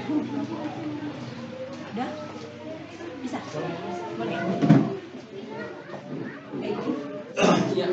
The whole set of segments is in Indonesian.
Udah? Bisa? Boleh? Iya.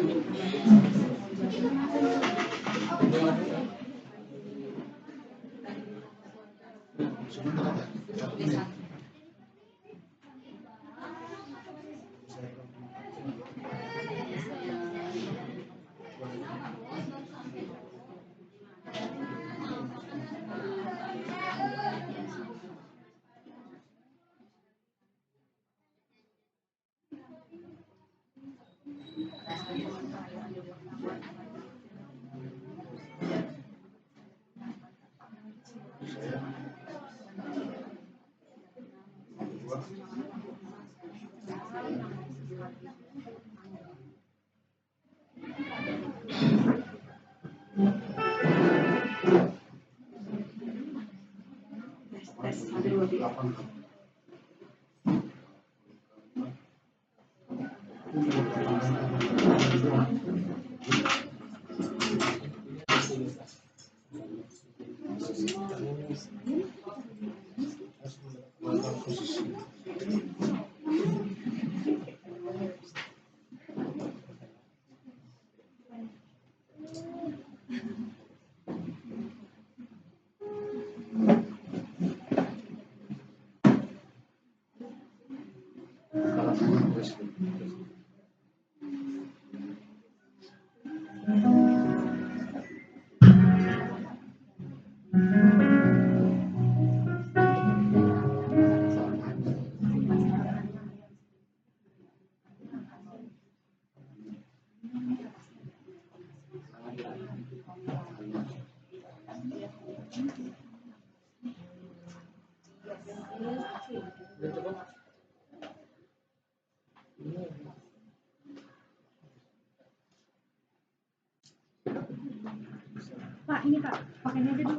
Pak, ini Pak, pakai aja dulu.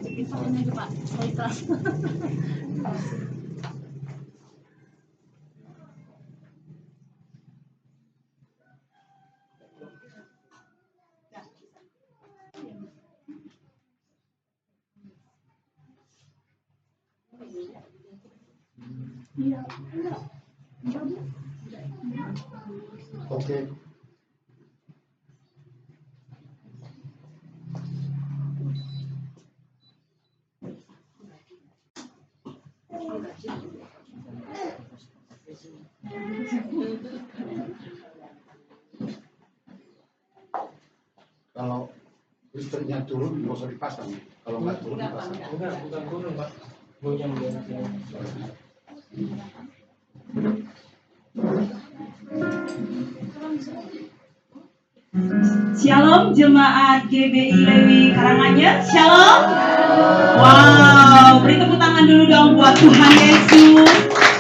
Pakai aja Pak, saya ikhlas. Iya, enggak. Oke. Kalau listriknya turun, nggak usah dipasang. Kalau nggak turun, dipasang. Bukan turun, Pak. Goyang dia. Shalom jemaat GBI Lewi Karanganyar. Shalom. Wow, beri tepuk tangan dulu dong buat Tuhan Yesus.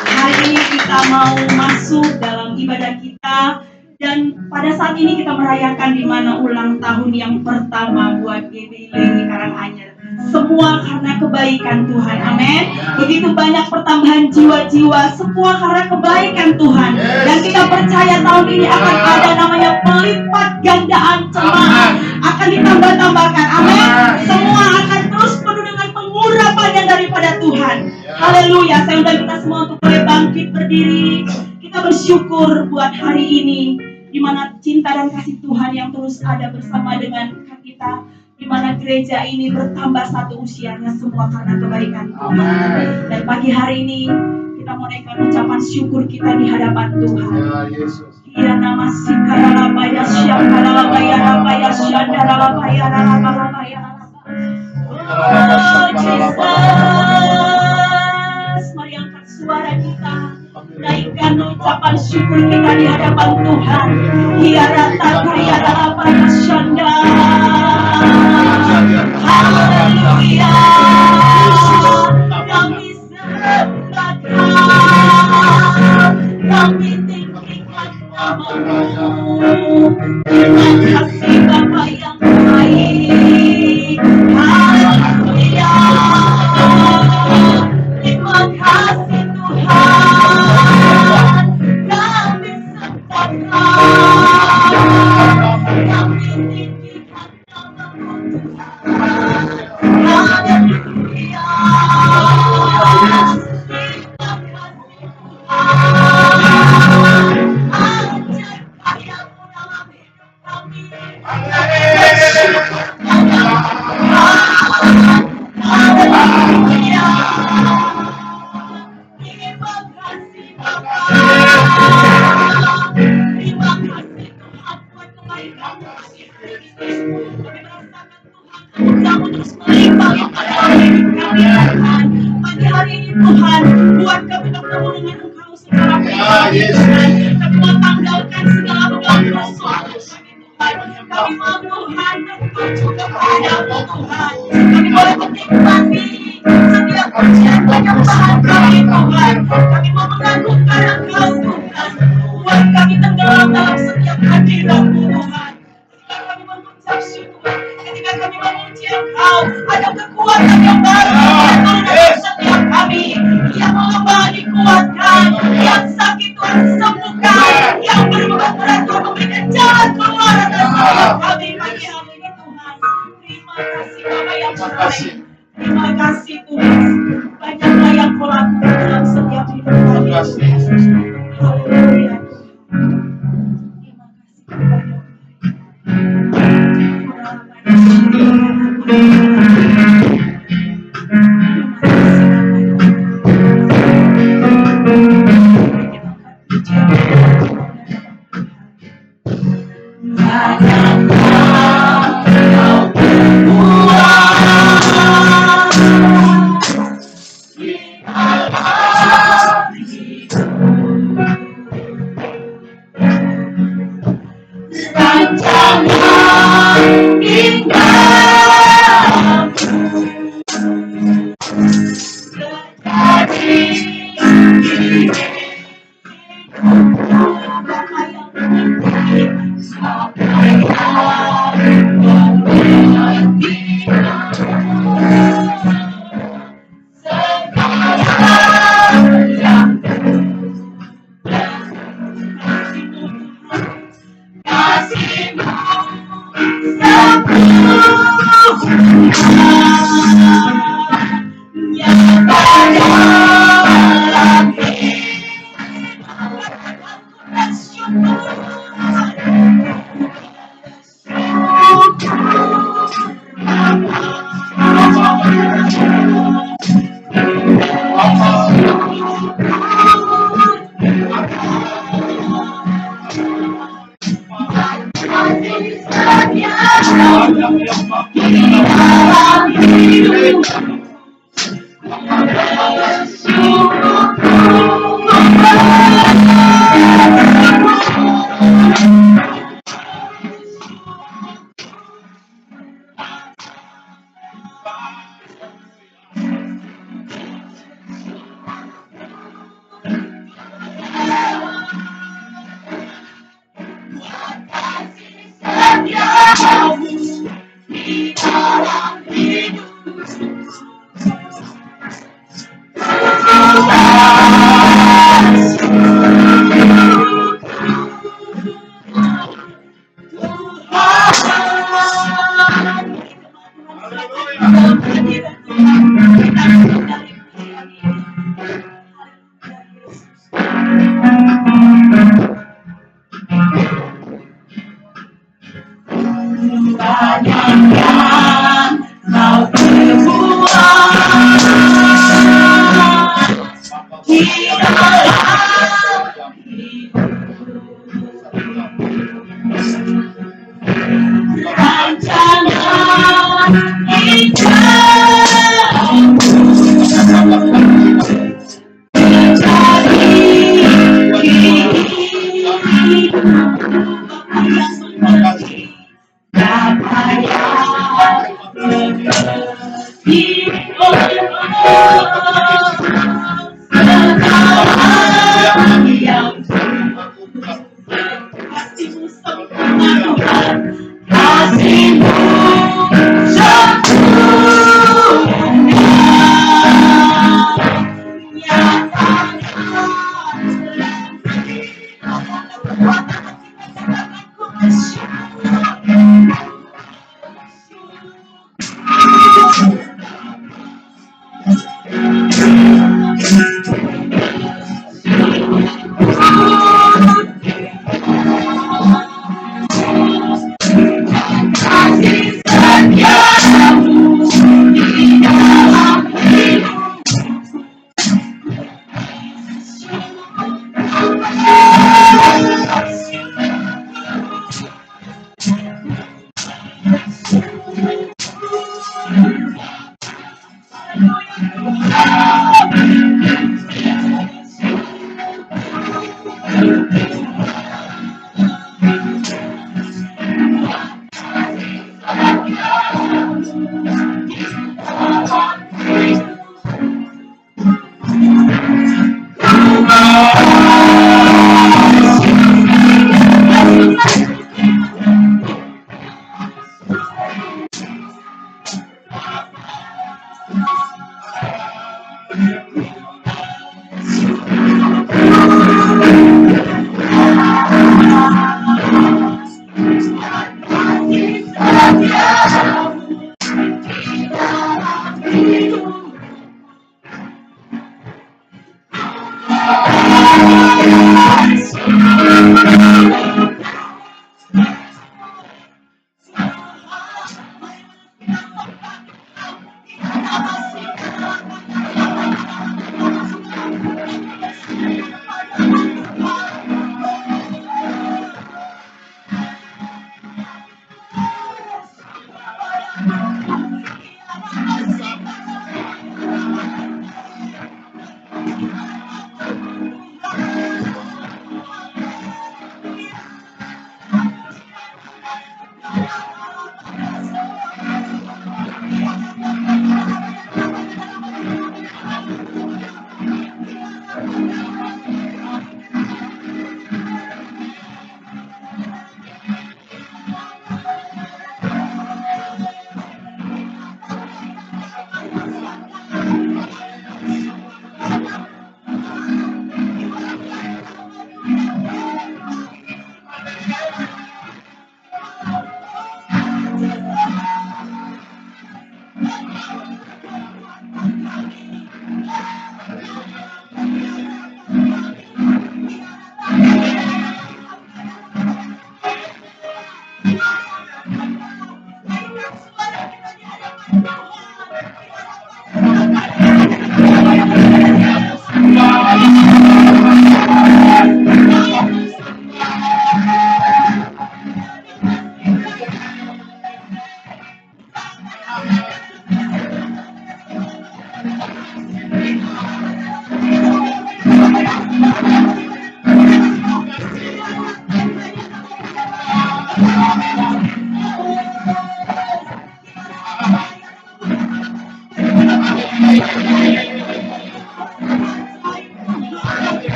Hari ini kita mau masuk dalam ibadah kita, dan pada saat ini kita merayakan di mana ulang tahun yang pertama buat GBI Lewi Karanganyar. Semua karena kebaikan Tuhan, amin. Begitu banyak pertambahan jiwa-jiwa, semua karena kebaikan Tuhan. Dan kita percaya tahun ini akan ada namanya pelipat gandaan jemaat, akan ditambah-tambahkan, amin. Semua akan terus penuh dengan pengurapan yang daripada Tuhan. Haleluya. Saya undang kita semua untuk boleh bangkit berdiri. Kita bersyukur buat hari ini, di mana cinta dan kasih Tuhan yang terus ada bersama dengan kita, di mana gereja ini bertambah satu usianya, semua karena kebaikan Tuhan. Dan pagi hari ini kita mau naikkan ucapan syukur kita di hadapan Tuhan. Ya nama sikaralabaya syakaralabaya rabaya syandaralabaya ralabaya. Oh Jesus, mari angkat suara kita, naikkan ucapan syukur kita di hadapan Tuhan. Ya rata kaya ralabaya syandar. Haleluya, kami sembahkan, kami tinggikan nama-Mu. Terima kasih Bapa yang baik. Haleluya, terima kasih Tuhan. Kami sembahkan, kami tinggikan Kamu terus melimpah kepada hidup kami Tuhan. Pagi hari ini Tuhan, buat kami bertemu dengan Engkau secara pribadi Tuhan. Kami mau tanggalkan segala beban persoalan kami Tuhan. Kami mau Tuhan tertuju kepadamu Tuhan. Kami boleh menikmati setiap pujian penyembahan kami Tuhan. Kami mau mengagungkan Engkau Tuhan. Buat kami tenggelam dalam setiap hadirat-Mu Tuhan. Ketika kami mengucap syukur, ketika kami memuji Engkau, ada kekuatan yang baru dalam setiap kami. Yang melemah dikuatkan, yang sakit Tuhan sembuhkan, yang berbeban berat Tuhan memberikan jalan keluar atas setiap kami pagi hari ini Tuhan. Terima kasih Bapa yang baik. Terima kasih Tuhan. Banyaklah yang Kau lakukan dalam setiap hidup kami. Haleluya. Terima kasih Bapa yang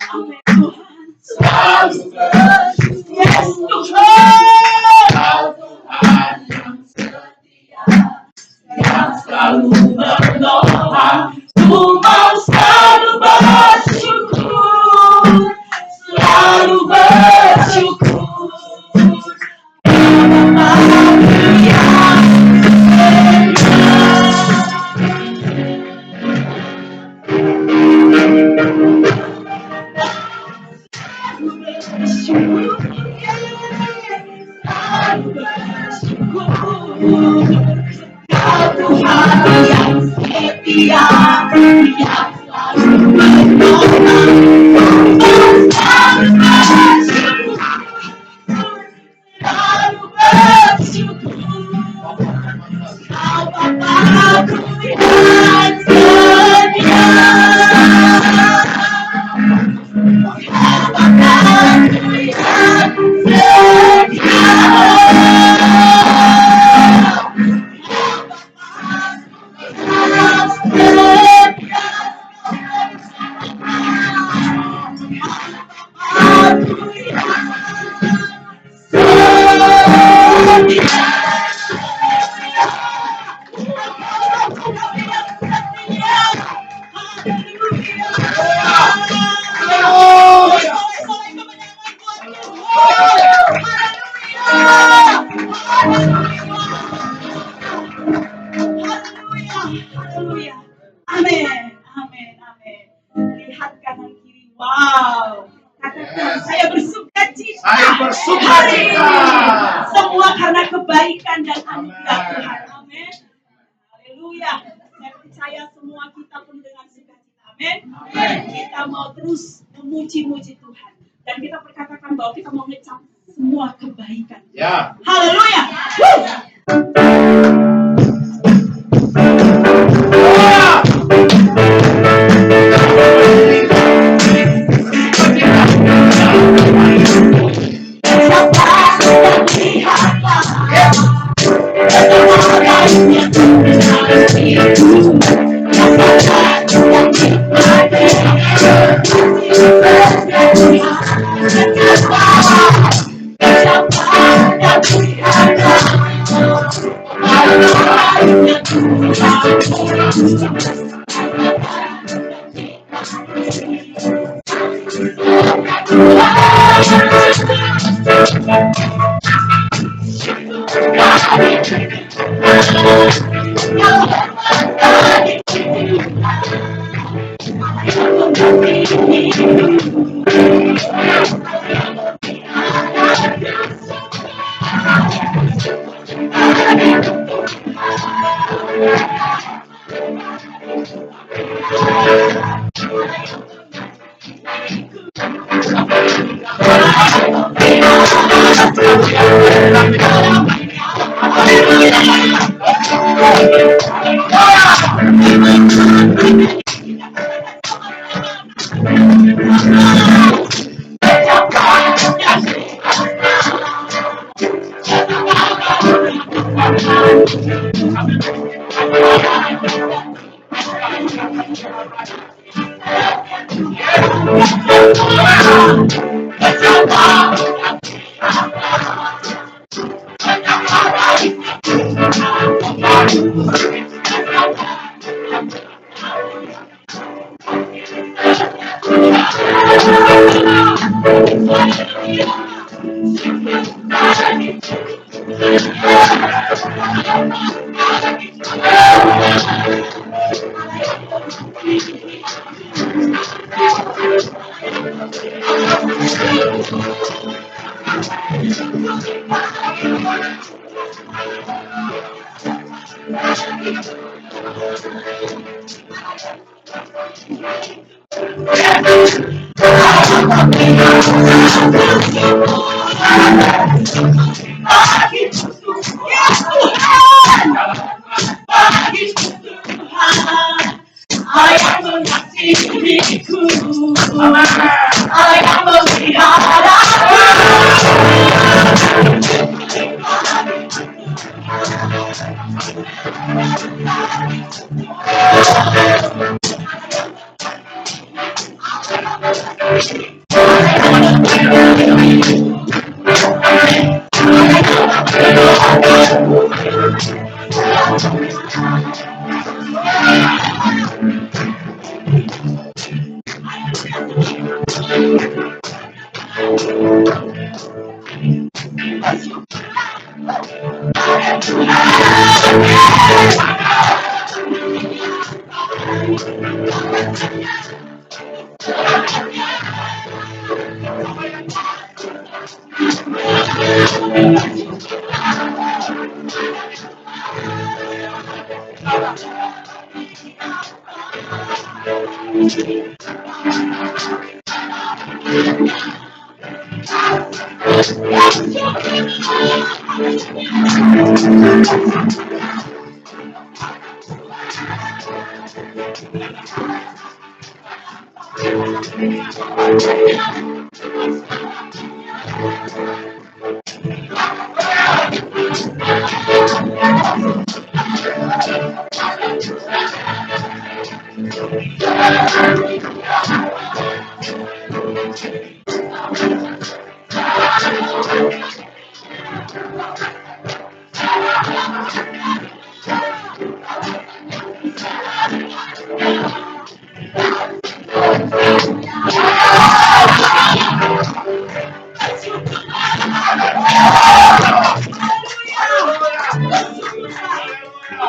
Amin Tuhan. Selalu bersyukur. Yes Tuhan. Kau Tuhan yang setia, yang selalu menolong. Ku mau selalu bersyukur, selalu bersyukur. Kau Tuhan yang setia, yang selalu menolong. Selalu bersyukur. Kau Bapakku yang setia. Kau Bapakku yang Haleluya. Amin. Amin. Amin. Lihat kanan kiri. Wow. Katakan saya bersuka cita. Saya bersuka Hari cita. ini. Semua karena kebaikan dan anugerah Tuhan. Amin. Haleluya. Saya percaya semua kita penuh dengan sukacita. Amin. Kita mau terus memuji-muji Tuhan. Dan kita perkatakan bahwa kita mau ngecap semua kebaikan. Ya. Haleluya.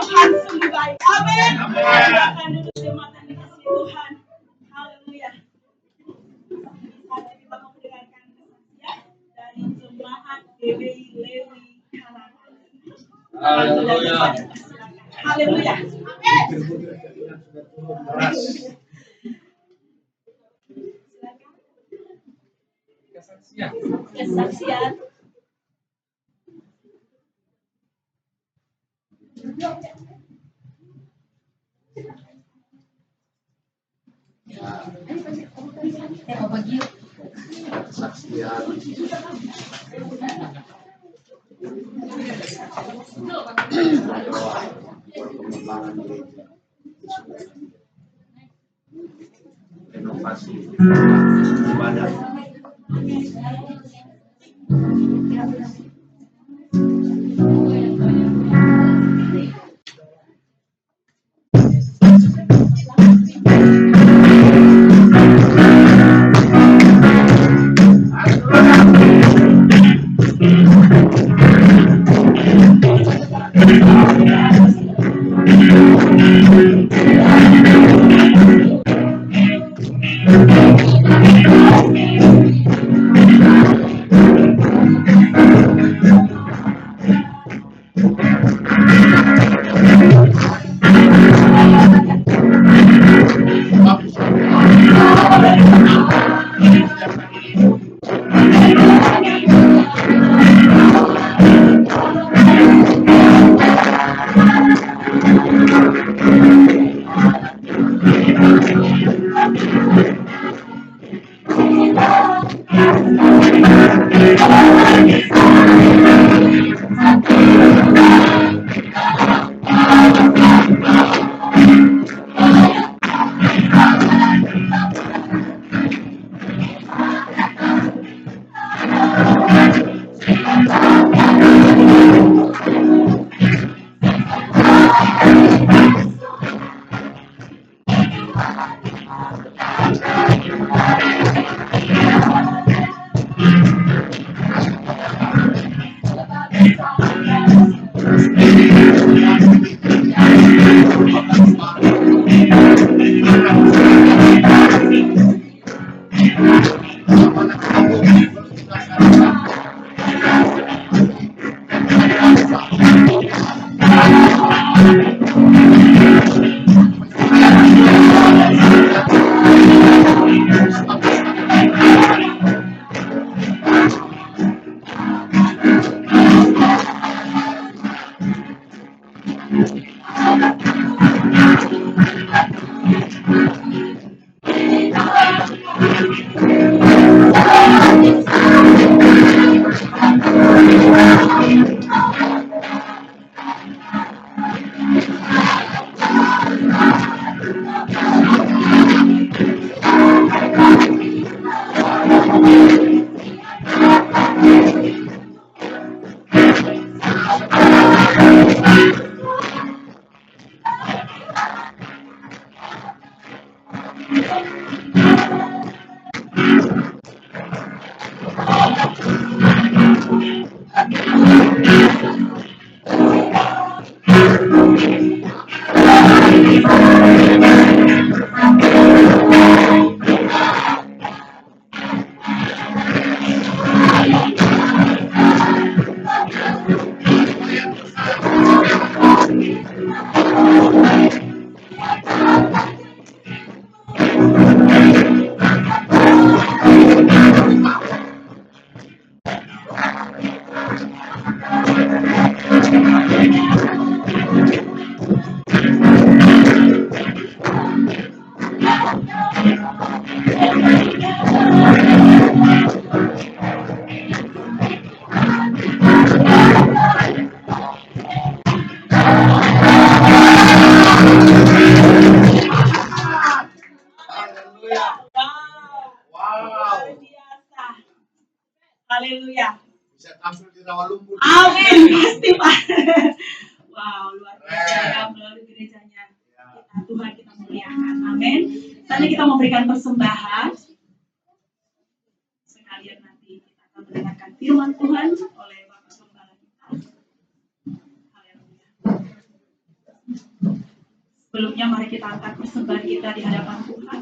Tuhan sungguh baik. Amin. Silakan duduk jemaat yang dikasihi Tuhan. Haleluya. Saatnya kita mau mendengarkan kesaksian dari jemaat GBI Lewi Kalangan. Haleluya. Haleluya. Kesaksian. Mau bagi yuk. Kesaksian perkembangan gereja, renovasi ibadah. Haleluya. Bisa tampil di rawa lumpur. Amin, pasti Pak. Wow, luar biasa ya melalui gerejanya. Tuhan kita muliakan. Amin. Tadi kita memberikan persembahan. Sekalian nanti kita akan mendengarkan firman Tuhan oleh Bapak Gembala kita. Haleluya. Sebelumnya mari kita angkat persembahan kita di hadapan Tuhan.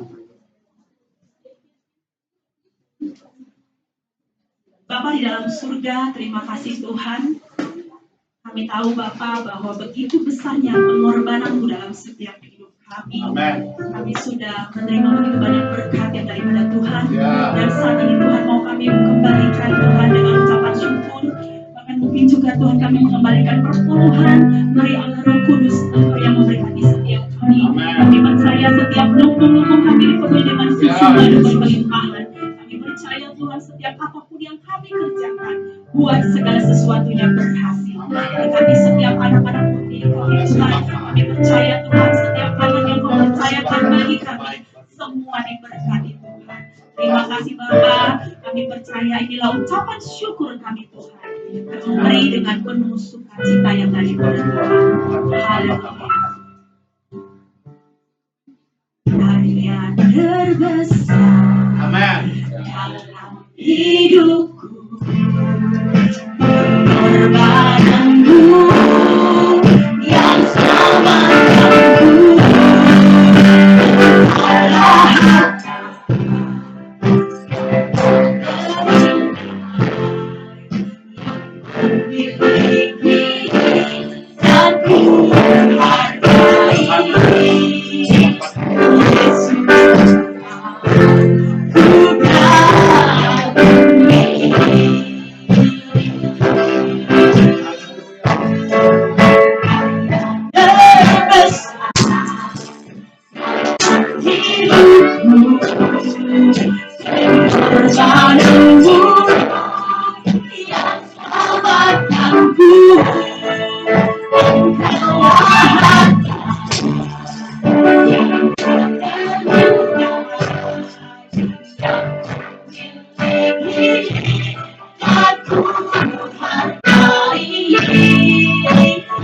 Bapa di dalam surga, terima kasih Tuhan. Kami tahu Bapa bahwa begitu besarnya pengorbanan-Mu dalam setiap hidup kami. Amen. Kami sudah menerima begitu banyak berkat yang daripada Tuhan. Ya. Dan saat ini Tuhan mau kami kembalikan Tuhan dengan ucapan syukur. Bahkan mungkin juga Tuhan kami mengembalikan perpuluhan. Mari Allah Roh Kudus Engkau yang memberkati setiap kami. Amen. Kami percaya setiap lumbung-lumbung kami dipenuhi dengan suci dan berlimpahan. Kami percaya Tuhan setiap apapun yang kami kerjakan, buat segala sesuatunya berhasil. Berkati setiap anak-anak putih kami Tuhan. Kami percaya Tuhan setiap anak yang Kau percayakan bagi kami, semua diberkati Tuhan. Terima kasih Bapa. Kami percaya inilah ucapan syukur kami Tuhan. Kami beri dengan penuh sukacita yang daripada Tuhan. Haleluya. Karya terbesar Amen. dalam hidupku, pengorbananmu yang selamatkanku. Allah miliki dan ku hargai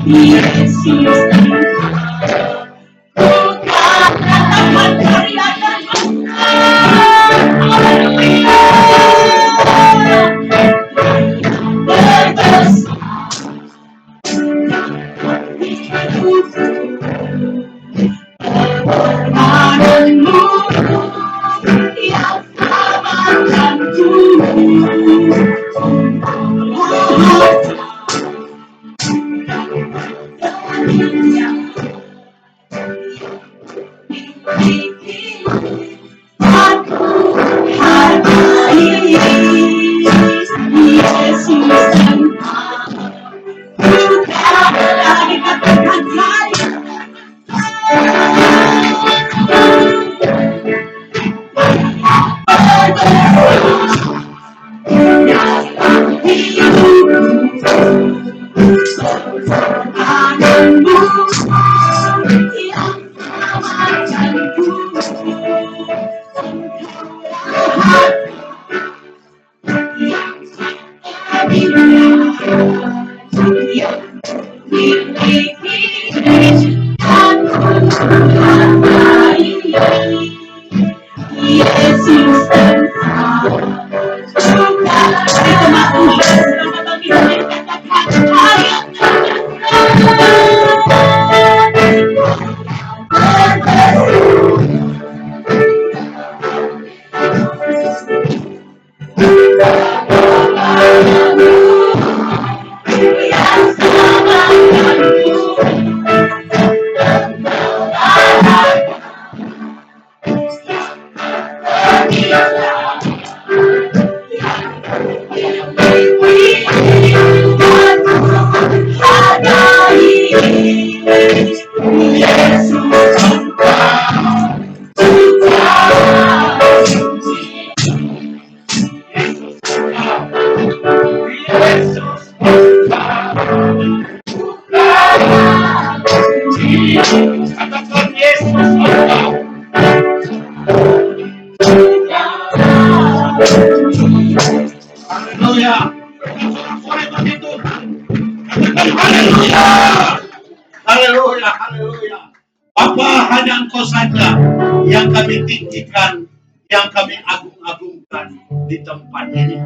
Yesus. hanya Engkau saja yang kami tinggikan, yang kami agung-agungkan di tempat ini.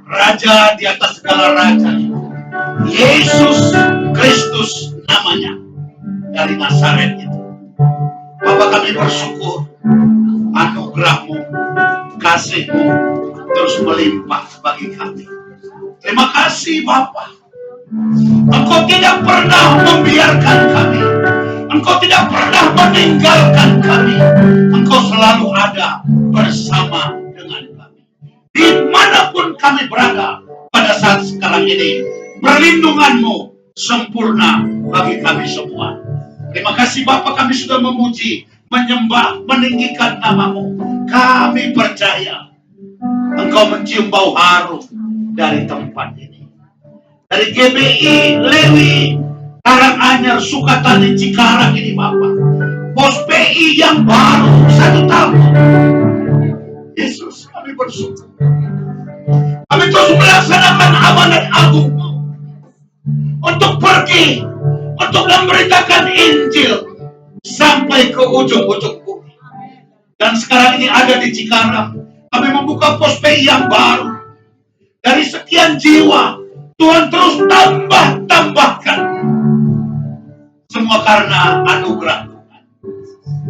Raja di atas segala raja, Yesus Kristus namanya, dari Nazaret itu. Bapa, kami bersyukur anugerah-Mu, kasih-Mu terus melimpah bagi kami. Terima kasih Bapa. Engkau tidak pernah membiarkan kami. Engkau tidak pernah meninggalkan kami. Engkau selalu ada bersama dengan kami. Dimanapun kami berada pada saat sekarang ini, perlindungan-Mu sempurna bagi kami semua. Terima kasih Bapa, kami sudah memuji, menyembah, meninggikan nama-Mu. Kami percaya Engkau mencium bau harum dari tempat ini. Dari GBI, Lewi, Karanganyar, Sukatani, Cikarang ini Bapak. Pos PI yang baru 1 tahun. Yesus, kami bersyukur. Kami terus melaksanakan amanat agung-Mu untuk pergi, untuk memberitakan Injil sampai ke ujung-ujung bumi. Dan sekarang ini ada di Cikarang. Kami membuka pos PI yang baru. Dari sekian jiwa, Tuhan terus tambahkan. Semua karena anugerah Tuhan.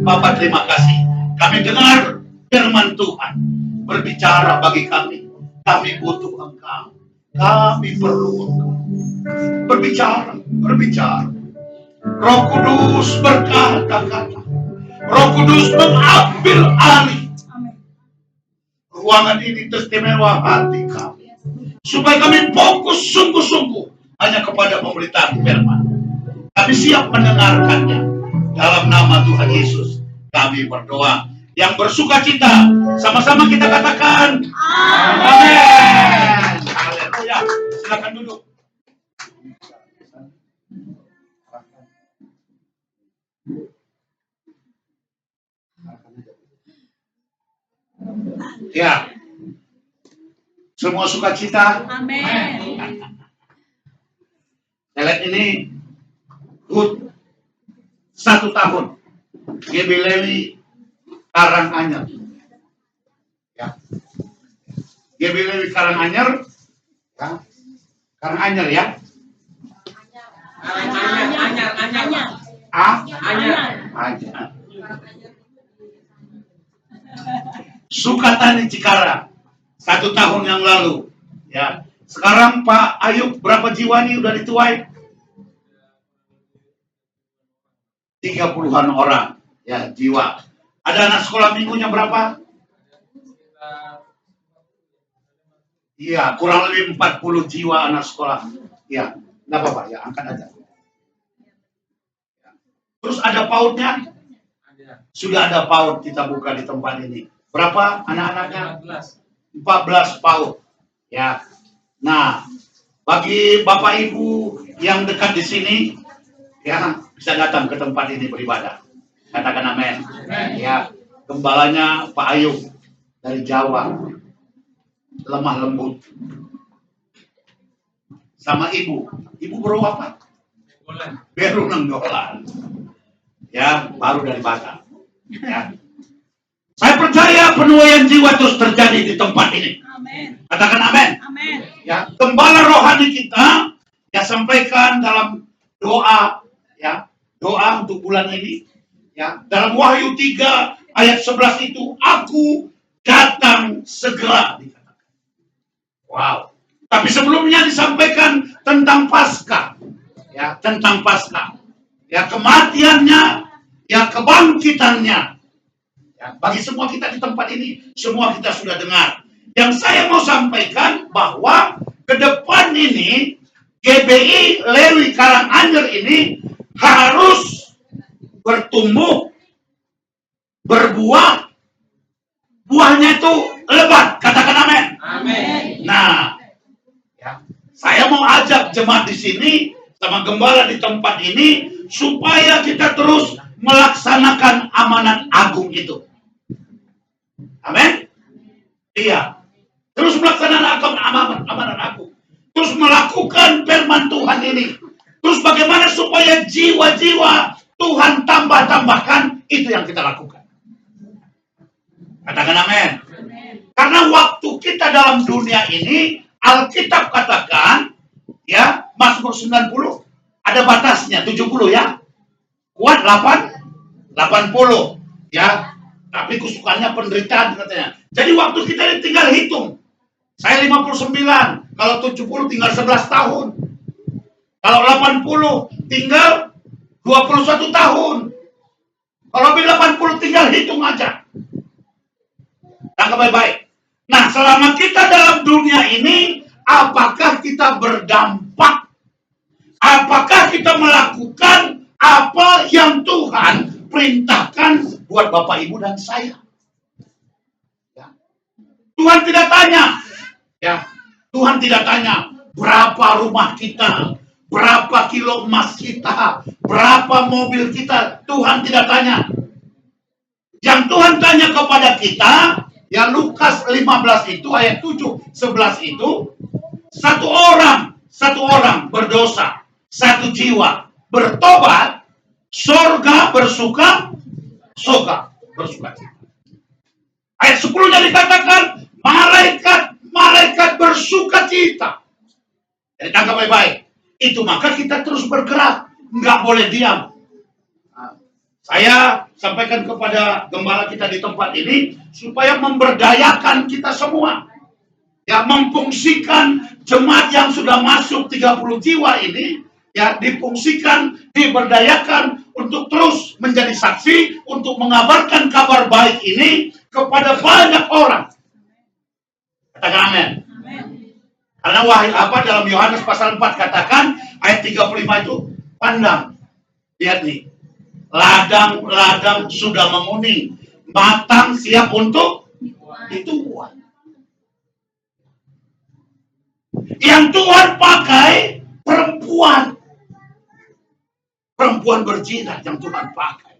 Bapak, terima kasih. Kami dengar firman Tuhan berbicara bagi kami. Kami butuh Engkau. Kami perlu Engkau. Berbicara. Roh Kudus berkata-kata. Roh Kudus mengambil alih. Ruangan ini istimewa hati kami. Supaya kami fokus sungguh-sungguh hanya kepada pemberitaan firman. Kami siap mendengarkannya. Dalam nama Tuhan Yesus kami berdoa. Yang bersuka cita, sama-sama kita katakan amin. Haleluya. Silakan duduk. Ya, semua sukacita. Amin. Saya lihat ini Hud 1 tahun. GB Lewi Karanganyar. Ya. GB Lewi Karanganyar. Ya. Karanganyar ya. Anyar. Anyar. Sukatani Cikarang 1 tahun yang lalu. Ya. Sekarang Pak Ayub berapa jiwa nih udah dituai? 30-an orang ya jiwa. Ada anak sekolah minggunya berapa? Iya, kurang lebih 40 jiwa anak sekolah. Ya, enggak apa-apa ya, angkat aja. Terus ada PAUD-nya? Sudah ada PAUD kita buka di tempat ini. Berapa anak-anaknya? 14 PAUD. Ya. Nah, bagi Bapak Ibu yang dekat di sini, ya bisa datang ke tempat ini beribadah. Katakan amin. Ya, gembalanya Pak Ayub dari Jawa, lemah lembut. Sama ibu baru apa? Baru Nenggolan. Ya, baru dari Batam. Ya. Saya percaya penuaian jiwa terus terjadi di tempat ini. Amin. Katakan amin. Amin. Ya, gembala rohani kita ya sampaikan dalam doa ya, doa untuk bulan ini ya. Dalam Wahyu 3 ayat 11 itu aku datang segera dikatakan. Wow. Tapi sebelumnya disampaikan tentang Paskah. Ya, tentang Paskah. Ya, kematiannya, ya kebangkitannya. Ya, bagi semua kita di tempat ini, semua kita sudah dengar. Yang saya mau sampaikan bahwa ke depan ini GBI Lewi Karanganyar ini harus bertumbuh, berbuah, buahnya itu lebat. Katakan amin. Amin. Nah, ya, saya mau ajak jemaat di sini sama gembala di tempat ini supaya kita terus melaksanakan amanat agung itu. Amin. Iya. Terus melaksanakan amanat agung. Terus melakukan firman Tuhan ini. Terus bagaimana supaya jiwa-jiwa Tuhan tambahkan, Itu yang kita lakukan. Katakan amin. Karena waktu kita dalam dunia ini, Alkitab katakan, ya, Mazmur 90, ada batasnya, 70 ya. Kuat 80, ya. Tapi kesukaannya penderitaan katanya. Jadi waktu kita ini tinggal hitung. Saya 59, kalau 70 tinggal 11 tahun. Kalau 80 tinggal 21 tahun. Kalau lebih 80 tinggal hitung aja. Tangkap baik-baik. Nah, selama kita dalam dunia ini, apakah kita berdampak? Apakah kita melakukan apa yang Tuhan perintahkan buat Bapak, Ibu, dan saya? Ya. Tuhan tidak tanya. Ya, Tuhan tidak tanya berapa rumah kita, berapa kilo emas kita, berapa mobil kita. Tuhan tidak tanya. Yang Tuhan tanya kepada kita, ya Lukas 15 itu ayat 7, 11 itu, satu orang berdosa, satu jiwa bertobat, sorga bersuka cita. Ayat 10-nya dikatakan malaikat bersuka cita. Jadi tangkap baik-baik. Itu maka kita terus bergerak, nggak boleh diam. Saya sampaikan kepada gembala kita di tempat ini supaya memberdayakan kita semua. Ya, memfungsikan jemaat yang sudah masuk 30 jiwa ini, ya, difungsikan, diberdayakan untuk terus menjadi saksi, untuk mengabarkan kabar baik ini kepada banyak orang. Katakan amin. Karena dalam Yohanes pasal 4 katakan ayat 35 itu, pandang, lihat nih, ladang sudah menguning, matang siap untuk dituai. Yang Tuhan pakai perempuan berjinak yang Tuhan pakai.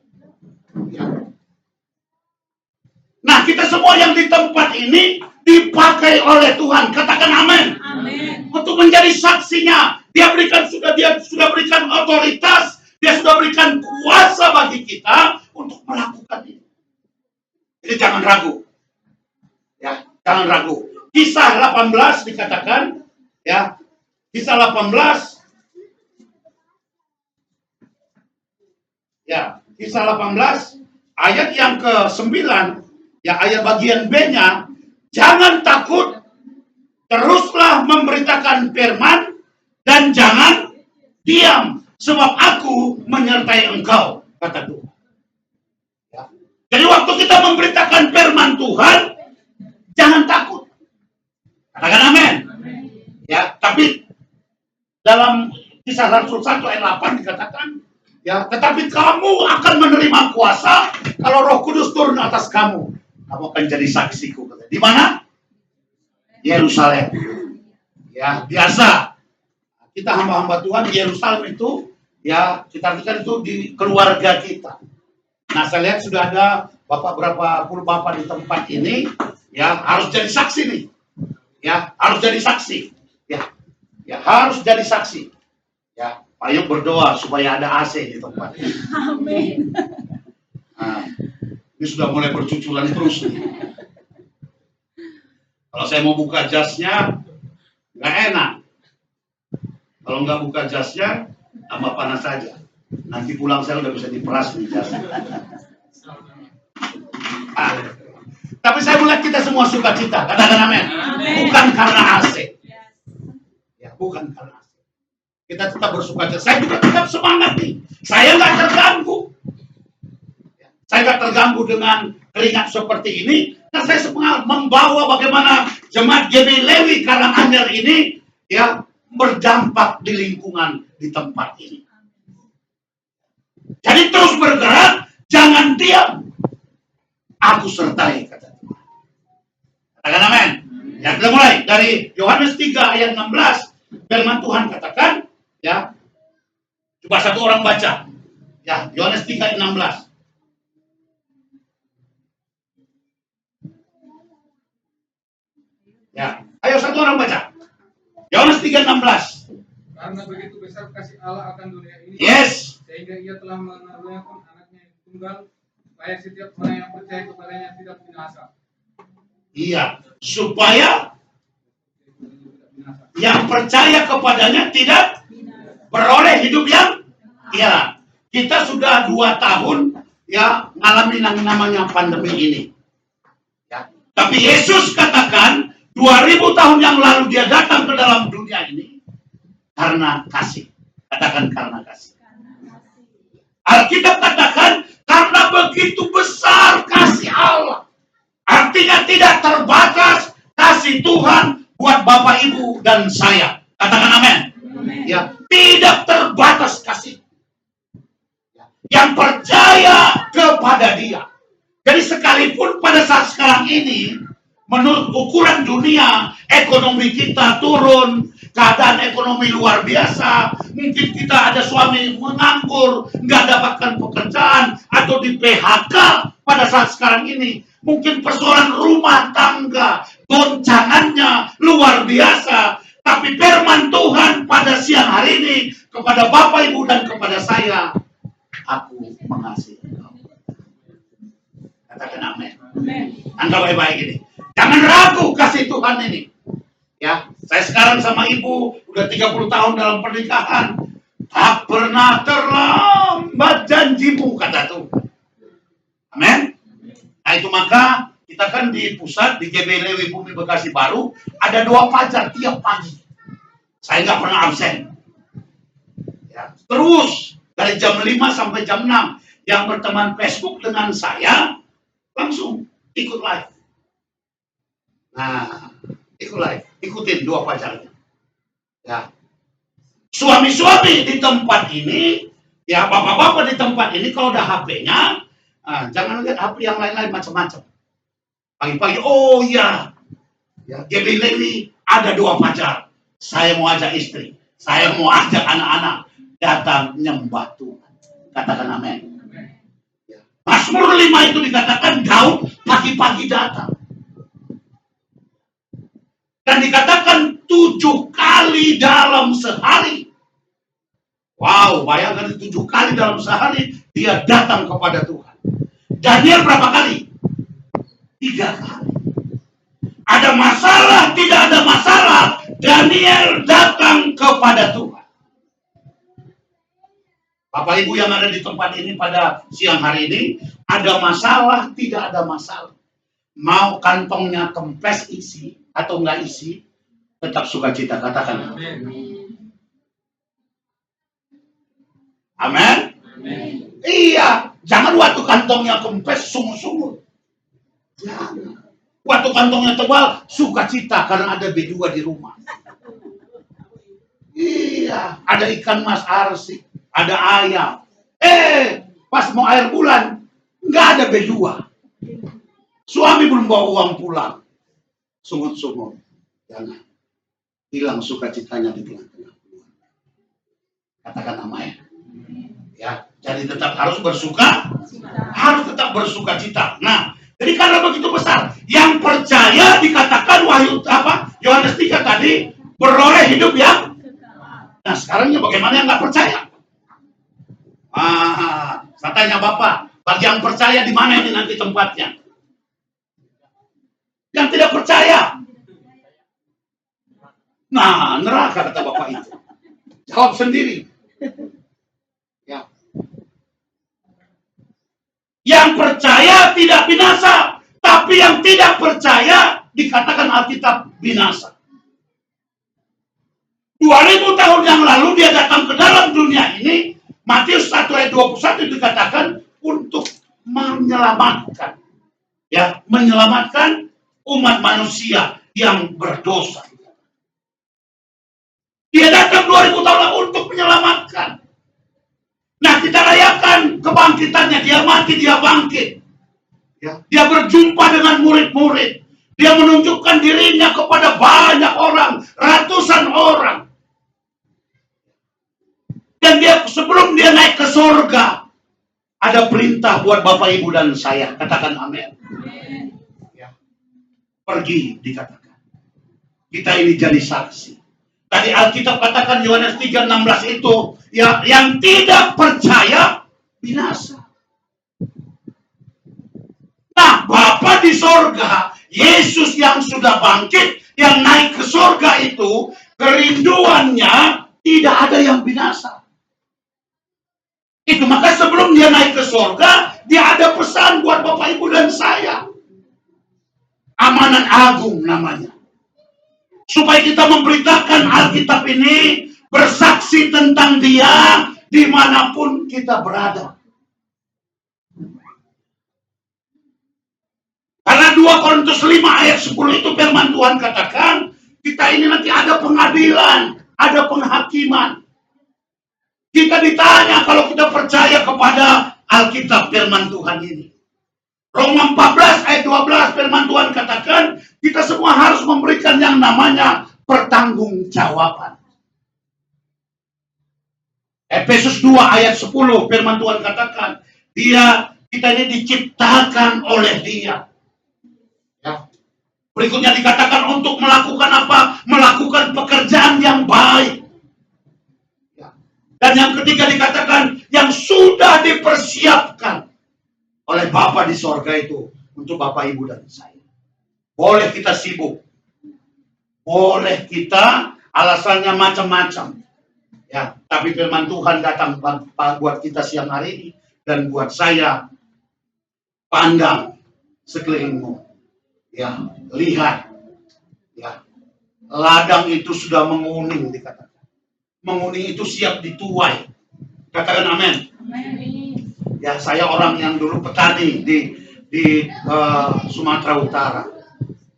Ya. Nah, kita semua yang di tempat ini dipakai oleh Tuhan. Katakan amin. Untuk menjadi saksinya. Dia sudah berikan otoritas, dia sudah berikan kuasa bagi kita untuk melakukan ini. Jadi jangan ragu. Ya, jangan ragu. Kisah 18 dikatakan, ya, Kisah 18. Ya, Kisah 18 ayat yang ke-9, ya, ayat bagian B-nya, jangan takut, teruslah memberitakan firman dan jangan diam, sebab aku menyertai engkau, kata Tuhan. Ya. Jadi waktu kita memberitakan firman Tuhan, jangan takut. Katakan amin. Ya, tapi dalam Kisah Rasul 1 ayat 8 dikatakan, ya, tetapi kamu akan menerima kuasa kalau Roh Kudus turun atas kamu. Kamu akan jadi saksiku. Di mana? Yerusalem. Ya, biasa. Kita hamba-hamba Tuhan di Yerusalem itu, ya, kita artikan itu di keluarga kita. Nah, saya lihat sudah ada berapa puluh bapak di tempat ini, ya, harus jadi saksi nih. Ya, harus jadi saksi. Ya, harus jadi saksi. Ya, ayo berdoa supaya ada AC di tempat ini. Amin. Nah, ini sudah mulai bercucuran terus nih. Kalau saya mau buka jasnya, nggak enak. Kalau nggak buka jasnya, tambah panas saja. Nanti pulang saya udah bisa diperas nih jasnya. Tapi saya melihat kita semua sukacita. Katakan amin. Bukan karena AC. Ya, bukan karena AC. Kita tetap bersukacita. Saya juga tetap semangat nih. Saya nggak terganggu. Saya nggak terganggu dengan keringat seperti ini. Karena saya semangat membawa bagaimana jemaat GB Lewi Karanganyar ini, ya, berdampak di lingkungan di tempat ini. Jadi terus bergerak, jangan diam. Aku sertai, kata Tuhan. Katakan amin. Ya, kita mulai dari Yohanes 3 ayat 16. Firman Tuhan katakan, ya, coba satu orang baca. Ya, Yohanes 3 ayat 16. Ya, ayo satu orang baca. Yohanes 3:16. Karena begitu besar kasih Allah akan dunia ini. Yes. Sehingga ia telah mengaruniakan anaknya yang tunggal supaya setiap orang yang percaya kepadanya tidak binasa. Iya, supaya Tidak binasa. yang percaya kepadanya tidak beroleh hidup yang ya. Kita sudah 2 tahun ya ngalami yang namanya pandemi ini. Ya. Tapi Yesus katakan 2000 tahun yang lalu dia datang ke dalam dunia ini karena kasih. Katakan karena kasih. Alkitab katakan karena begitu besar kasih Allah. Artinya tidak terbatas kasih Tuhan buat Bapak, Ibu, dan saya. Katakan amin. Ya, tidak terbatas kasih. Yang percaya kepada Dia. Jadi sekalipun pada saat sekarang ini, menurut ukuran dunia, ekonomi kita turun, keadaan ekonomi luar biasa, mungkin kita ada suami menganggur, nggak dapatkan pekerjaan, atau di PHK pada saat sekarang ini, mungkin persoalan rumah tangga, goncangannya luar biasa, tapi firman Tuhan pada siang hari ini, kepada Bapak, Ibu, dan kepada saya, aku mengasihi engkau. Katakan amin. Anggap baik-baik ini. Jangan ragu kasih Tuhan ini. Ya, saya sekarang sama ibu udah 30 tahun dalam pernikahan. Tak pernah terlambat janjimu, kata Tuhan. Amin. Nah itu maka kita kan di pusat di GB Lewi Bumi Bekasi Baru ada 2 fajar tiap pagi. Saya nggak pernah absen. Ya, terus dari jam 5 sampai jam 6 yang berteman Facebook dengan saya langsung ikut live. Nah, ikut live, ikutin 2 fajarnya. Ya. Suami-suami di tempat ini, ya bapak-bapak di tempat ini kalau udah HP-nya, jangan lihat HP yang lain-lain macam-macam. Pagi-pagi, oh ya, GB Lewi ada 2 fajar. Saya mau ajak istri, saya mau ajak anak-anak datang nyembah Tuhan. Katakan amin. Mazmur 5 itu dikatakan Daud pagi-pagi datang. Dan dikatakan 7 kali dalam sehari. Wow, bayangkan 7 kali dalam sehari dia datang kepada Tuhan. Daniel berapa kali? 3 kali. Ada masalah, tidak ada masalah, Daniel datang kepada Tuhan. Bapak Ibu yang ada di tempat ini pada siang hari ini, ada masalah, tidak ada masalah. Mau kantongnya kempes isi atau enggak isi, tetap sukacita. Katakan. Amin. Iya, jangan waktu kantongnya kempes sungguh-sungguh. Jangan. Waktu kantongnya tebal, sukacita karena ada B2 di rumah. Iya, ada ikan mas arsik, ada ayam. Pas mau air bulan, nggak ada B2. Suami belum bawa uang pulang. Sungut-sungut. Jangan. Hilang sukacitanya di tengah-tengah. Katakan amin. Ya, jadi tetap harus bersuka. Harus tetap bersuka cita. Nah, jadi karena begitu besar, yang percaya dikatakan Yohanes 3 tadi beroleh hidup yang. Nah, sekarangnya bagaimana yang nggak percaya? Saya tanya Bapak, bagi yang percaya di mana ini nanti tempatnya? Yang tidak percaya. Nah, neraka kata Bapak itu. Jawab sendiri. Ya. Yang percaya tidak binasa, tapi yang tidak percaya dikatakan Alkitab binasa. 2000 tahun yang lalu dia datang ke dalam dunia ini, Matius 1 ayat 21 dikatakan untuk menyelamatkan. Ya, menyelamatkan umat manusia yang berdosa. Dia datang 2000 tahun lalu untuk menyelamatkan. Nah, kita rayakan kebangkitannya. Dia mati, dia bangkit. Ya. Dia berjumpa dengan murid-murid. Dia menunjukkan dirinya kepada banyak orang, ratusan orang. Dan dia sebelum dia naik ke surga, ada perintah buat Bapak, Ibu, dan saya. Katakan amin. Ya. Pergi, dikatakan. Kita ini jadi saksi. Tadi Alkitab katakan Yohanes 3:16 itu, ya, yang tidak percaya binasa. Bapa di sorga, Yesus yang sudah bangkit, yang naik ke sorga itu, kerinduannya tidak ada yang binasa. Itu maka sebelum dia naik ke sorga, dia ada pesan buat Bapak Ibu dan saya. Amanat agung namanya. Supaya kita memberitakan Alkitab ini, bersaksi tentang dia dimanapun kita berada. Karena 2 Korintus 5 ayat 10 itu firman Tuhan katakan, kita ini nanti ada pengadilan, ada penghakiman. Kita ditanya kalau kita percaya kepada Alkitab firman Tuhan ini. Roma 14 ayat 12 firman Tuhan katakan, kita semua harus memberikan yang namanya pertanggungjawaban. Efesus 2 ayat 10 firman Tuhan katakan, kita ini diciptakan oleh Dia. Ya. Berikutnya dikatakan untuk melakukan apa? Melakukan pekerjaan yang baik. Ya. Dan yang ketiga dikatakan yang sudah dipersiapkan oleh Bapa di sorga itu untuk Bapak, Ibu, dan saya. Boleh kita sibuk. Boleh kita alasannya macam-macam. Ya, tapi firman Tuhan datang buat kita siang hari ini dan buat saya, pandang sekelilingmu. Ya, lihat. Ya. Ladang itu sudah menguning dikatakan. Menguning itu siap dituai. Katakan amin. Ya, saya orang yang dulu petani di Sumatera Utara.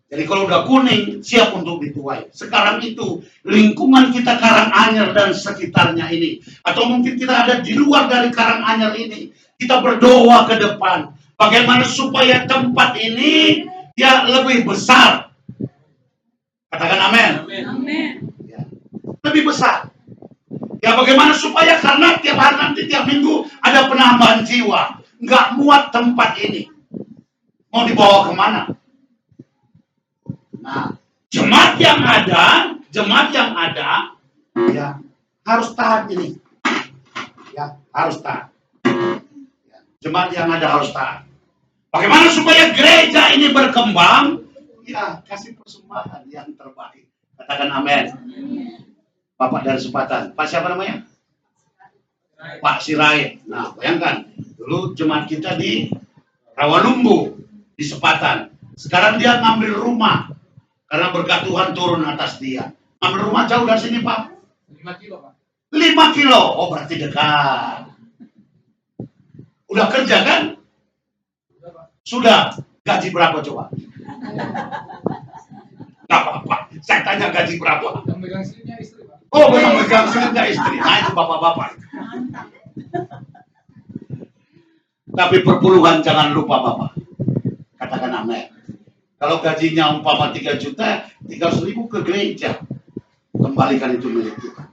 Jadi kalau udah kuning, siap untuk dituai. Sekarang itu, lingkungan kita Karanganyar dan sekitarnya ini. Atau mungkin kita ada di luar dari Karanganyar ini. Kita berdoa ke depan. Bagaimana supaya tempat ini ya lebih besar. Katakan amin. Ya, lebih besar. Ya bagaimana supaya karena tiap hari nanti, tiap minggu ada penambahan jiwa. Nggak muat tempat ini. Mau dibawa kemana? Nah, jemaat yang ada, ya harus taat ini, ya harus taat. Ya, jemaat yang ada harus taat. Bagaimana supaya gereja ini berkembang? Ya kasih persembahan yang terbaik. Katakan amin. Bapak dari Sepatan, Pak siapa namanya? Pak Sirait. Nah, bayangkan dulu jemaat kita di Rawalumbu di Sepatan. Sekarang dia ngambil rumah. Karena berkat Tuhan turun atas dia. Ambil rumah jauh dari sini, Pak. 5 kilo, Pak. 5 kilo. Oh, berarti dekat. Udah kerja, kan? Sudah. Gaji berapa, coba? Gak apa-apa. Saya tanya gaji berapa. Yang megang silipnya istri, Pak. Oh, memang megang silipnya istri. Nah, itu bapak-bapak. Tapi perpuluhan jangan lupa, Bapak. Katakan amin. Kalau gajinya umpama 3 juta, 300.000 ke gereja. Kembalikan itu milik Tuhan.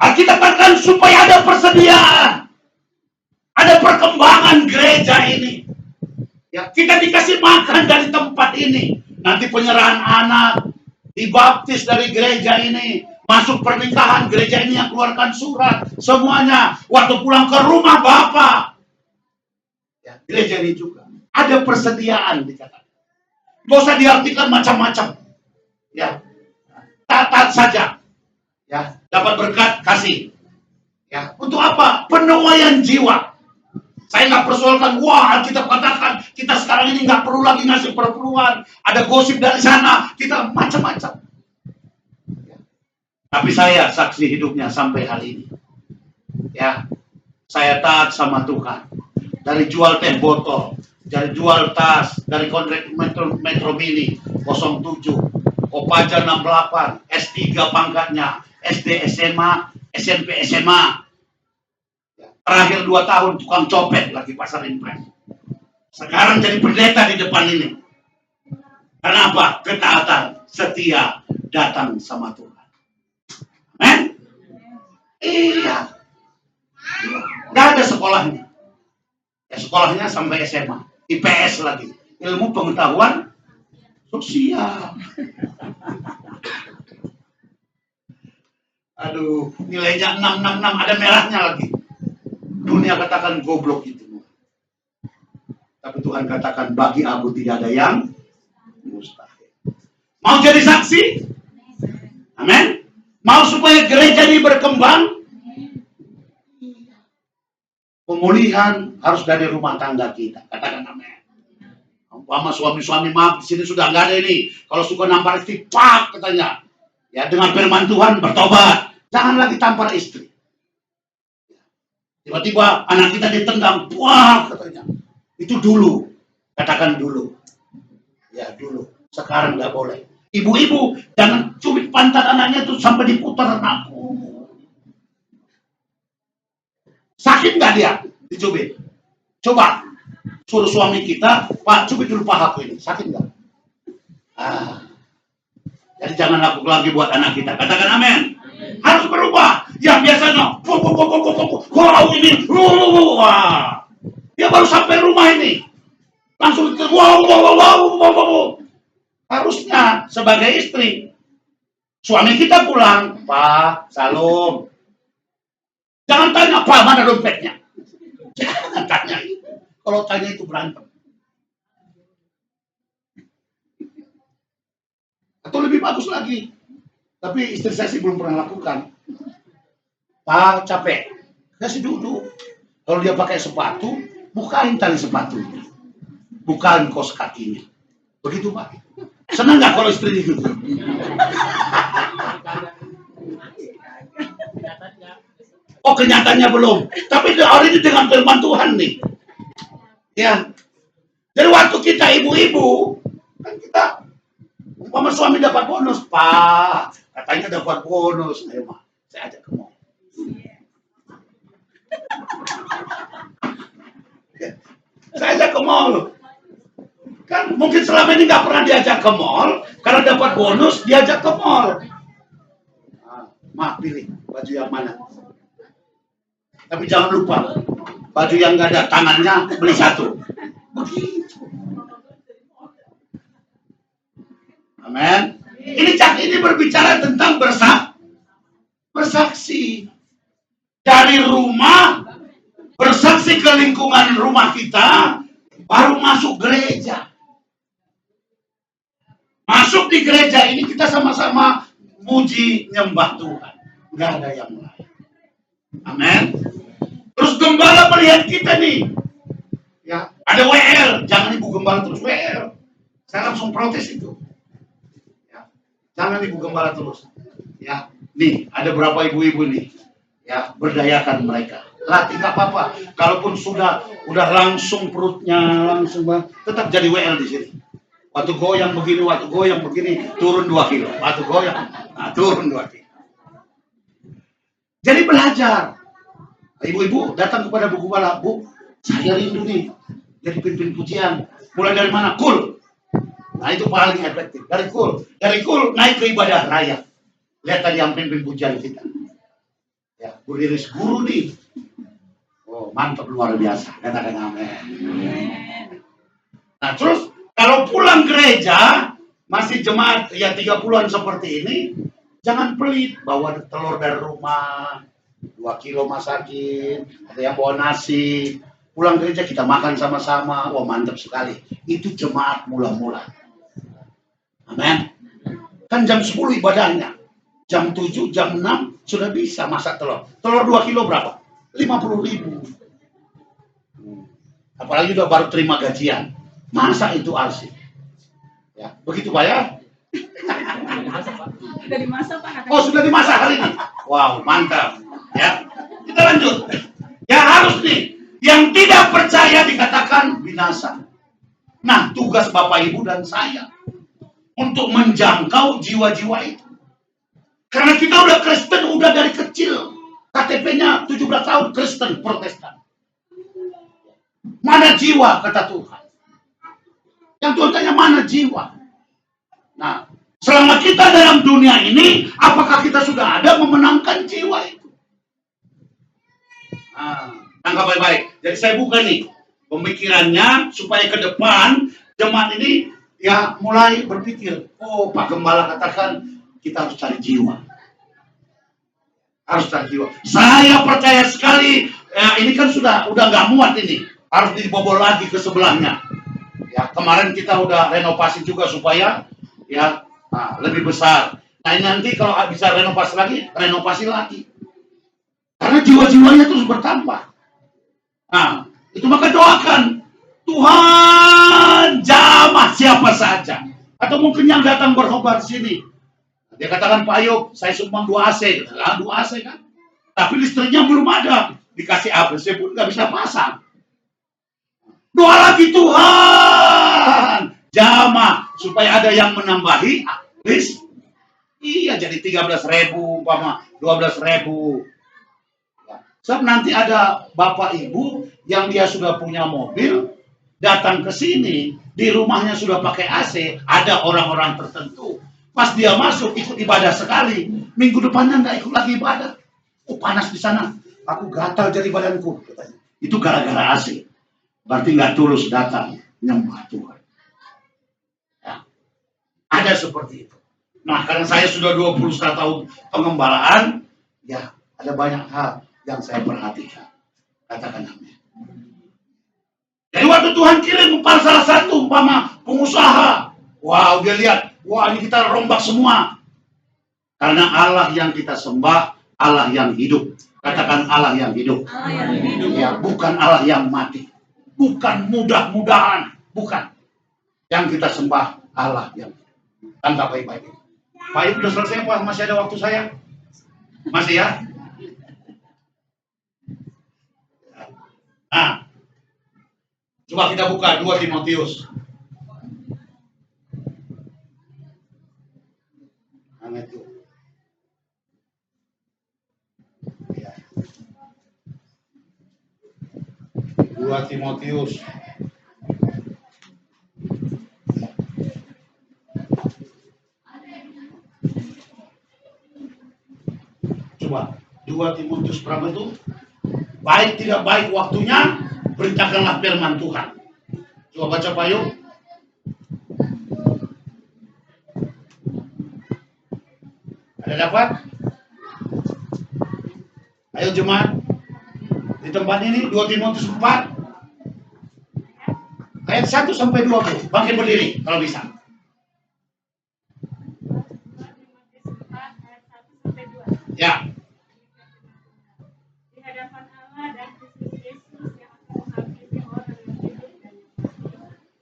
Kita katakan supaya ada persediaan. Ada perkembangan gereja ini. Ya, kita dikasih makan dari tempat ini. Nanti penyerahan anak, dibaptis dari gereja ini. Masuk pernikahan, gereja ini yang keluarkan surat. Semuanya. Waktu pulang ke rumah Bapak. Ya, gereja ini juga. Ada persediaan dikatakan. Gak usah diartikan macam-macam. Ya, taat saja. Ya, dapat berkat kasih. Ya, untuk apa? Penuaian jiwa. Saya nggak persoalkan. Wah, kita katakan kita sekarang ini nggak perlu lagi ngasih perpuluhan. Ada gosip dari sana. Kita macam-macam. Ya. Tapi saya saksi hidupnya sampai hari ini. Ya, saya taat sama Tuhan. Dari jual teh botol. Dari jual tas, dari kontrak Metro Mini 07, Kopaja 68, S3 pangkatnya, SD SMA, SMP SMA. Terakhir 2 tahun tukang copet lagi pasar impres. Sekarang jadi pendeta di depan ini. Kenapa? Ketaatan, setia, datang sama Tuhan. Amen? Iya. Nggak ada sekolahnya. Ya, sekolahnya sampai SMA. IPS lagi, ilmu pengetahuan sosial. Aduh, nilainya 666, ada merahnya lagi. Dunia katakan goblok itu. Tapi Tuhan katakan, bagi aku tidak ada yang mustahil. Mau jadi saksi? Amin. Mau supaya gereja ini berkembang? Pemulihan harus dari rumah tangga kita. Katakan amin. Umpama suami-suami, maaf, di sini sudah nggak ada ini. Kalau suka nampar istri, pak katanya. Ya, dengan firman Tuhan bertobat. Jangan lagi tampar istri. Tiba-tiba anak kita ditendang, wah katanya. Itu dulu. Katakan dulu. Ya dulu. Sekarang nggak boleh. Ibu-ibu jangan cubit pantat anaknya tuh sampai diputar aku. Sakit nggak dia dicubit? Coba suruh suami kita, Pak cubit dulu pahaku ini. Sakit nggak? Jadi jangan lakukan lagi buat anak kita. Katakan amin. Harus berubah. Yang biasanya, wow ini, wah. Dia baru sampai rumah ini. Langsung wow. Harusnya sebagai istri, suami kita pulang, Pak, salam. Jangan tanya, Pak, mana dompetnya? Jangan tanya itu. Kalau tanya itu berantem. Atau lebih bagus lagi. Tapi istri saya sih belum pernah lakukan. Pak, capek. Kasih duduk. Kalau dia pakai sepatu, bukain tali sepatunya. Bukain kos kakinya. Begitu, Pak. Senang nggak kalau istri gitu? Oh, kenyataannya belum. Tapi hari ini dengan firman Tuhan nih. Ya. Jadi waktu kita ibu-ibu, kan kita umpama suami dapat bonus, Pak. Katanya dapat bonus. Ayo, Ma. Saya ajak ke mall. Saya ajak ke mall. Kan mungkin selama ini nggak pernah diajak ke mall, karena dapat bonus diajak ke mall. Ma, pilih baju yang mana. Tapi jangan lupa, baju yang nggak ada tangannya beli satu. Begitu. Amin. Ini berbicara tentang bersaksi. Dari rumah, bersaksi ke lingkungan rumah kita, baru masuk gereja. Masuk di gereja ini kita sama-sama muji nyembah Tuhan. Nggak ada yang lain. Amin. Terus gembala melihat kita nih. Ya, ada WL. Jangan ibu gembala terus WL. Saya langsung protes itu. Ya, jangan ibu gembala terus. Ya, nih ada berapa ibu-ibu nih. Ya, berdayakan mereka. Latih nggak apa-apa. Kalaupun udah langsung perutnya langsung tetap jadi WL di sini. Waktu goyang begini, turun 2 kilo. Waktu goyang, turun 2 kilo. Jadi belajar. Ibu-ibu datang kepada Bu Gembala, Bu, saya rindu nih jadi pimpin pujian. Mulai dari mana? Kul. Nah itu paling efektif. Dari kul naik ke ibadah raya. Lihat tadi yang pimpin pujian kita. Ya, Bu Iris guru nih. Oh mantap luar biasa. Katakan amin. Nah terus kalau pulang gereja masih jemaat ya 30-an seperti ini, jangan pelit bawa telur dari rumah. 2 kilo masakin, ada yang bawa nasi. Pulang gereja kita makan sama-sama. Wah mantap sekali. Itu jemaat mula-mula. Amin. Kan jam 10 ibadahnya. Jam 7, jam 6 sudah bisa masak telur. Telur 2 kilo berapa? 50.000. Apalagi udah baru terima gajian. Masa itu arsip? Ya, begitu Pak ya? Sudah dimasak Pak. Oh sudah dimasak hari ini. Wow mantap. Ya, kita lanjut. Ya harus nih, yang tidak percaya dikatakan binasa. Nah, tugas Bapak Ibu dan saya untuk menjangkau jiwa-jiwa itu. Karena kita udah Kristen, udah dari kecil. KTP-nya 17 tahun Kristen, Protestan. Mana jiwa, kata Tuhan. Yang Tuhan tanya, mana jiwa? Nah, selama kita dalam dunia ini, apakah kita sudah ada memenangkan jiwa itu? Tangkap baik-baik. Jadi saya buka nih pemikirannya supaya ke depan jemaat ini ya mulai berpikir, oh Pak Gembala katakan kita harus cari jiwa. Harus cari jiwa. Saya percaya sekali, ya ini kan udah nggak muat ini. harus dibobol lagi ke sebelahnya. Ya, kemarin kita udah renovasi juga supaya ya lebih besar. Nah, nanti kalau bisa renovasi lagi. Karena jiwa-jiwanya terus bertambah. Nah, itu maka doakan Tuhan jamah siapa saja. Atau mungkin yang datang berkhotbah di sini. Dia katakan, Pak Ayub, saya sumbang 2 AC. 2 AC kan? Tapi listriknya belum ada. Dikasih ABC pun nggak bisa pasang. Doa lagi Tuhan. Jamah. Supaya ada yang menambahi list. Iya, jadi 13.000, umpama 12.000. Sebab nanti ada bapak ibu yang dia sudah punya mobil, datang ke sini, di rumahnya sudah pakai AC, ada orang-orang tertentu. Pas dia masuk ikut ibadah sekali, minggu depannya nggak ikut lagi ibadah. Oh, panas di sana, aku gatal jadi badanku, katanya. Itu gara-gara AC. Berarti nggak tulus datang nyembah Tuhan. Ya. Ada seperti itu. Nah, karena saya sudah 21 tahun pengembalaan, ya ada banyak hal yang saya perhatikan. Katakan amin. Jadi waktu Tuhan kirim salah satu umpama pengusaha, wow, dia lihat, wah ini kita rombak semua. Karena Allah yang kita sembah, Allah yang hidup. Katakan Allah yang hidup. Allah yang hidup. Ya, bukan Allah yang mati. Bukan mudah-mudahan, bukan. Yang kita sembah Allah yang hidup. Tangkap baik-baik. Pak Ibu sudah selesai Pak? Masih ada waktu saya? Masih ya? Nah, coba kita buka 2 Timotius. Itu. Ya. 2 Timotius. Coba 2 Timotius berapa itu? Baik tidak baik waktunya, beritakanlah firman Tuhan. Coba baca Pak Ayub. Ada dapat? Ayo jemaat. Di tempat ini 2 Timotius 4 ayat 1 sampai 20. Bangkit berdiri kalau bisa. Ya. Di hadapan Allah dan Kristus Yesus yang akan menghabisi orang yang hidup dan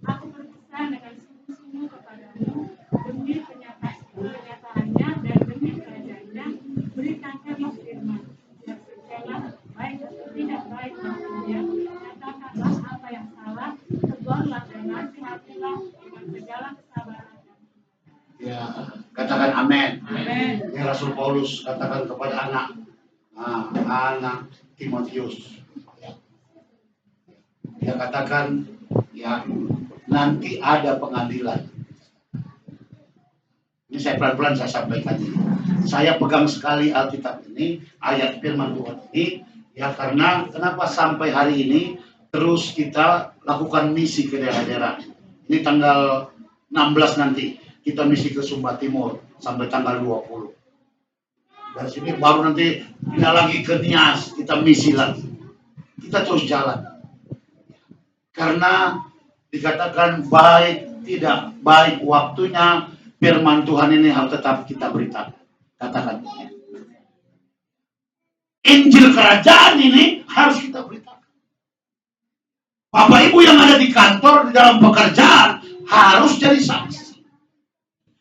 aku berpesan dengan sungguh-sungguh kepadamu demi kenyataannya dan demi kerajaannya, beritakanlah firman yang segala baik atau tidak baik maksudnya, nyatakanlah apa yang salah, tegurlah dan nasihatilah dengan segala kesabaran. Ya, katakan amin. Amin. Ini Rasul Paulus katakan kepada anak Timotius. Dia katakan, ya nanti ada pengadilan. Ini saya pelan-pelan saya sampaikan ini. Saya pegang sekali Alkitab ini, ayat firman Tuhan ini, ya karena kenapa sampai hari ini terus kita lakukan misi ke daerah-daerah. Ini tanggal 16 nanti. Kita misi ke Sumba Timur sampai tanggal 20. Dari sini baru nanti pindah lagi ke Nias, kita misi lagi. Kita terus jalan. Karena dikatakan baik tidak baik waktunya, firman Tuhan ini harus tetap kita beritakan. Katakan. Injil kerajaan ini harus kita beritakan. Bapak Ibu yang ada di kantor, di dalam pekerjaan harus jadi saksi.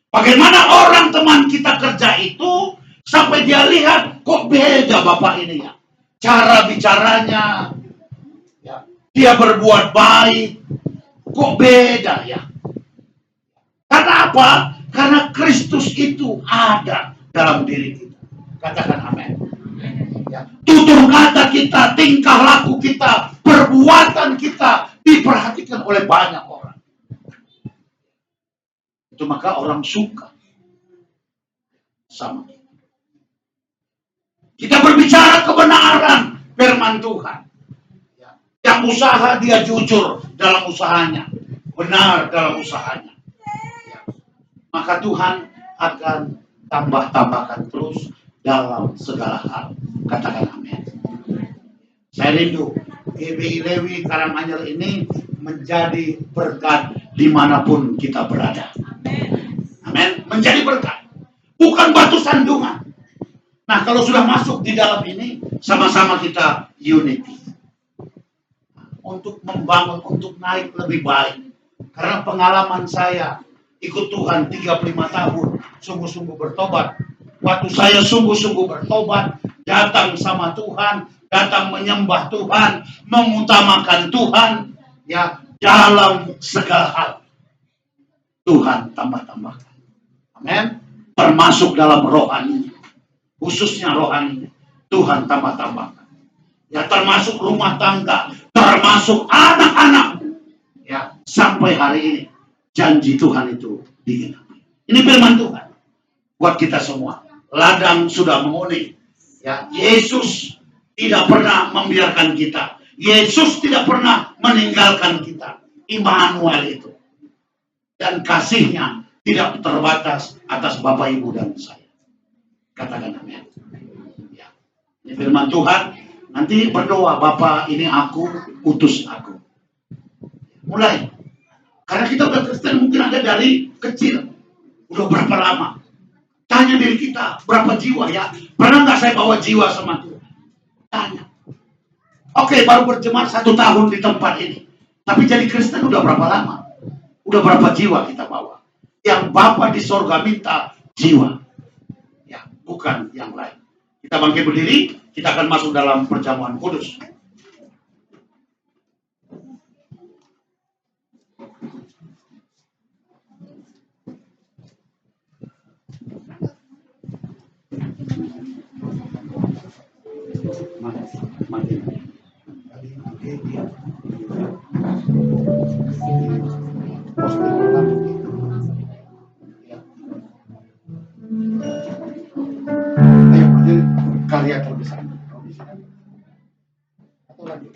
Bagaimana orang teman kita kerja itu sampai dia lihat kok beda bapak ini ya. Cara bicaranya, ya, dia berbuat baik, kok beda ya. Karena apa? Karena Kristus itu ada dalam diri kita. Katakan amin. Ya. Tutur kata kita, tingkah laku kita, perbuatan kita diperhatikan oleh banyak orang. Itu maka orang suka sama kita. Kita berbicara kebenaran firman Tuhan. Yang usaha dia jujur dalam usahanya, benar dalam usahanya. Maka Tuhan akan tambahkan terus dalam segala hal. Katakan amin. Saya rindu GBI Lewi Karanganyar ini menjadi berkat dimanapun kita berada. Amin. Menjadi berkat, bukan batu sandungan. Nah, kalau sudah masuk di dalam ini, sama-sama kita unity untuk membangun, untuk naik lebih baik. Karena pengalaman saya ikut Tuhan 35 tahun, sungguh-sungguh bertobat. Waktu saya sungguh-sungguh bertobat, datang sama Tuhan, datang menyembah Tuhan, mengutamakan Tuhan, ya, dalam segala hal. Tuhan tambah-tambahkan. Amin. Termasuk dalam rohani, khususnya rohani, Tuhan tambah-tambahkan. Ya, termasuk rumah tangga, termasuk anak-anak. Ya, sampai hari ini janji Tuhan itu digenapi. Ini firman Tuhan buat kita semua. Ladang sudah menguning. Ya, Yesus tidak pernah membiarkan kita. Yesus tidak pernah meninggalkan kita. Immanuel itu. Dan kasihnya tidak terbatas atas Bapak, Ibu, dan saya. Katakan amin. Ya. Ini firman Tuhan. Nanti berdoa, Bapak, ini aku, utus aku. Mulai. Karena kita udah Kristen mungkin ada dari kecil. Udah berapa lama? Tanya diri kita, berapa jiwa ya? Pernah nggak saya bawa jiwa sama Tuhan? Tanya. Oke, baru berjemaat 1 tahun di tempat ini. Tapi jadi Kristen udah berapa lama? Udah berapa jiwa kita bawa? Yang Bapa di sorga minta jiwa. Ya, bukan yang lain. Kita bangkit berdiri, kita akan masuk dalam perjamuan kudus. Mati. Ayo, karya terbesar. Atau lagi.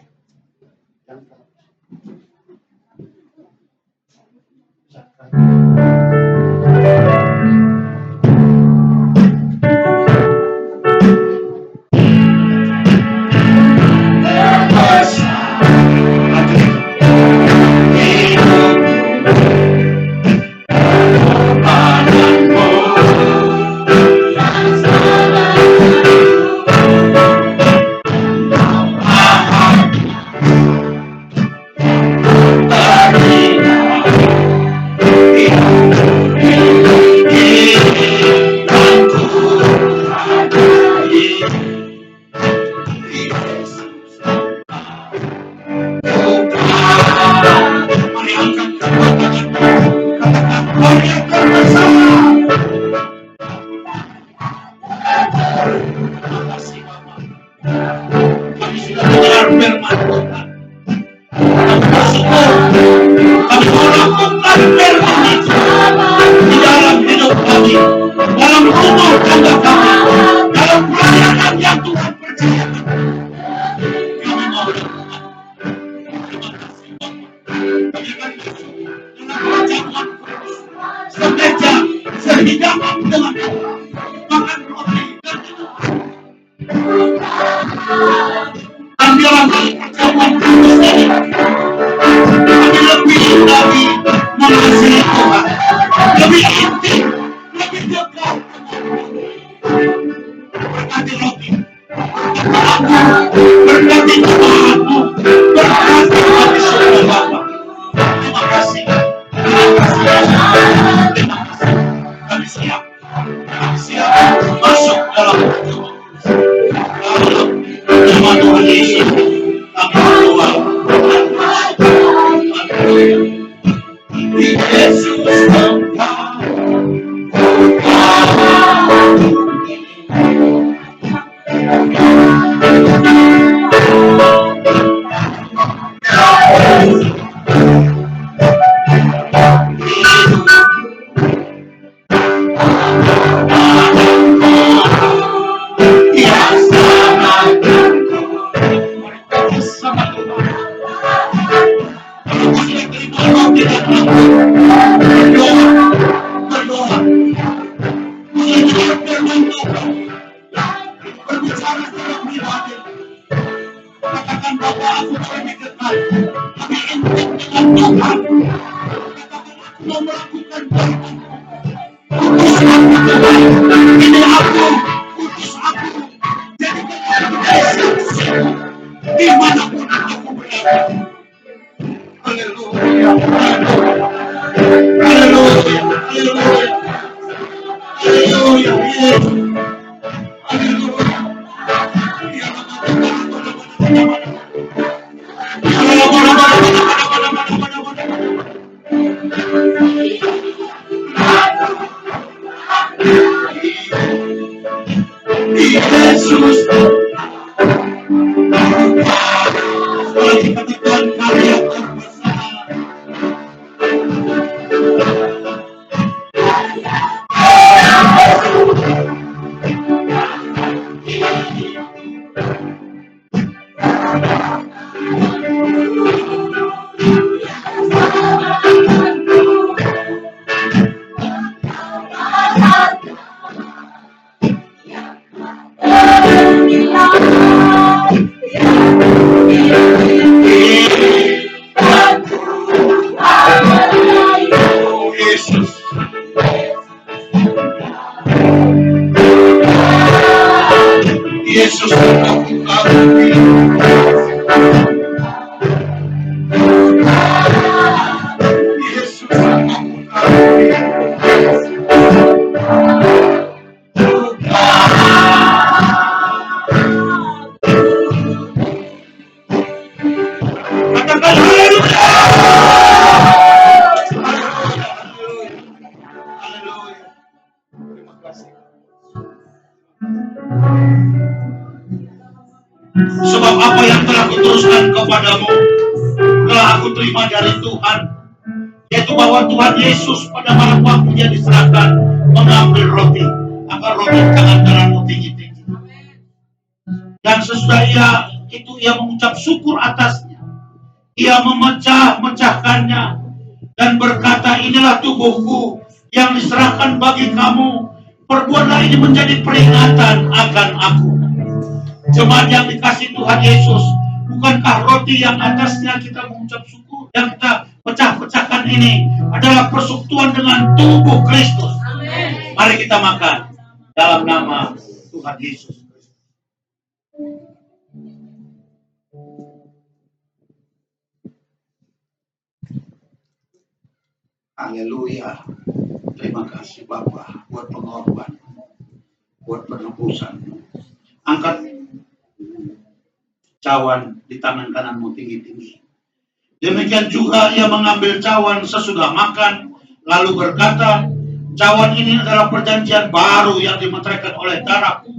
Katakan Bapak, aku mau melakukan kudus aku Tuhan. Ini aku, kudus aku. Jadikan aku Yesus dimanapun aku berada. Haleluya, haleluya, haleluya, haleluya, haleluya, haleluya. Yesus, lagi katakan karya terbesar. Yesus, Yesus aku mengakui. Yesus aku mengakui. Katakan haleluya. Haleluya, haleluya. Terima kasih. Sebab apa yang telah kuteruskan kepadamu telah aku terima dari Tuhan, yaitu bahwa Tuhan Yesus pada malam waktu Dia diserahkan mengambil roti, agar roti di tangan kananmu tinggi-tinggi. Dan sesudah ia mengucap syukur atasnya, ia memecahkannya dan berkata, inilah tubuhku yang diserahkan bagi kamu. Perbuatlah ini menjadi peringatan akan aku. Jemaat yang dikasih Tuhan Yesus, bukankah roti yang atasnya kita mengucap syukur, yang kita pecah-pecahkan ini adalah persekutuan dengan tubuh Kristus? Amin. Mari kita makan dalam nama Tuhan Yesus. Haleluya. Terima kasih Bapa buat pengorbanan, buat penebusan. Angkat cawan di tangan kananmu tinggi-tinggi. Demikian juga ia mengambil cawan sesudah makan, lalu berkata, cawan ini adalah perjanjian baru yang dimeteraikan oleh darahku.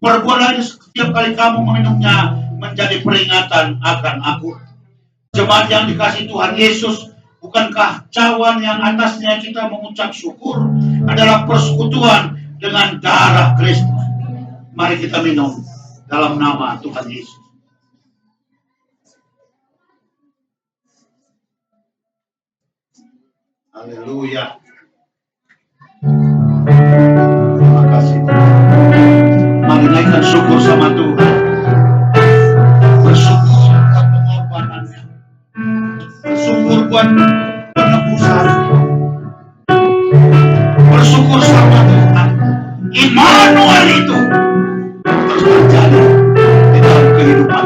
Perbuatlah ini setiap kali kamu meminumnya menjadi peringatan akan aku. Jemaat yang dikasih Tuhan Yesus, bukankah cawan yang atasnya kita mengucap syukur adalah persekutuan dengan darah Kristus? Mari kita minum dalam nama Tuhan Yesus. Haleluya. Terima kasih Tuhan. Mari naikkan syukur sama Tuhan. Bersyukur buat pengorbanannya. Bersyukur buat penebusan. Bersyukur sama Tuhan. Immanuel itu terus terjadi di dalam kehidupan.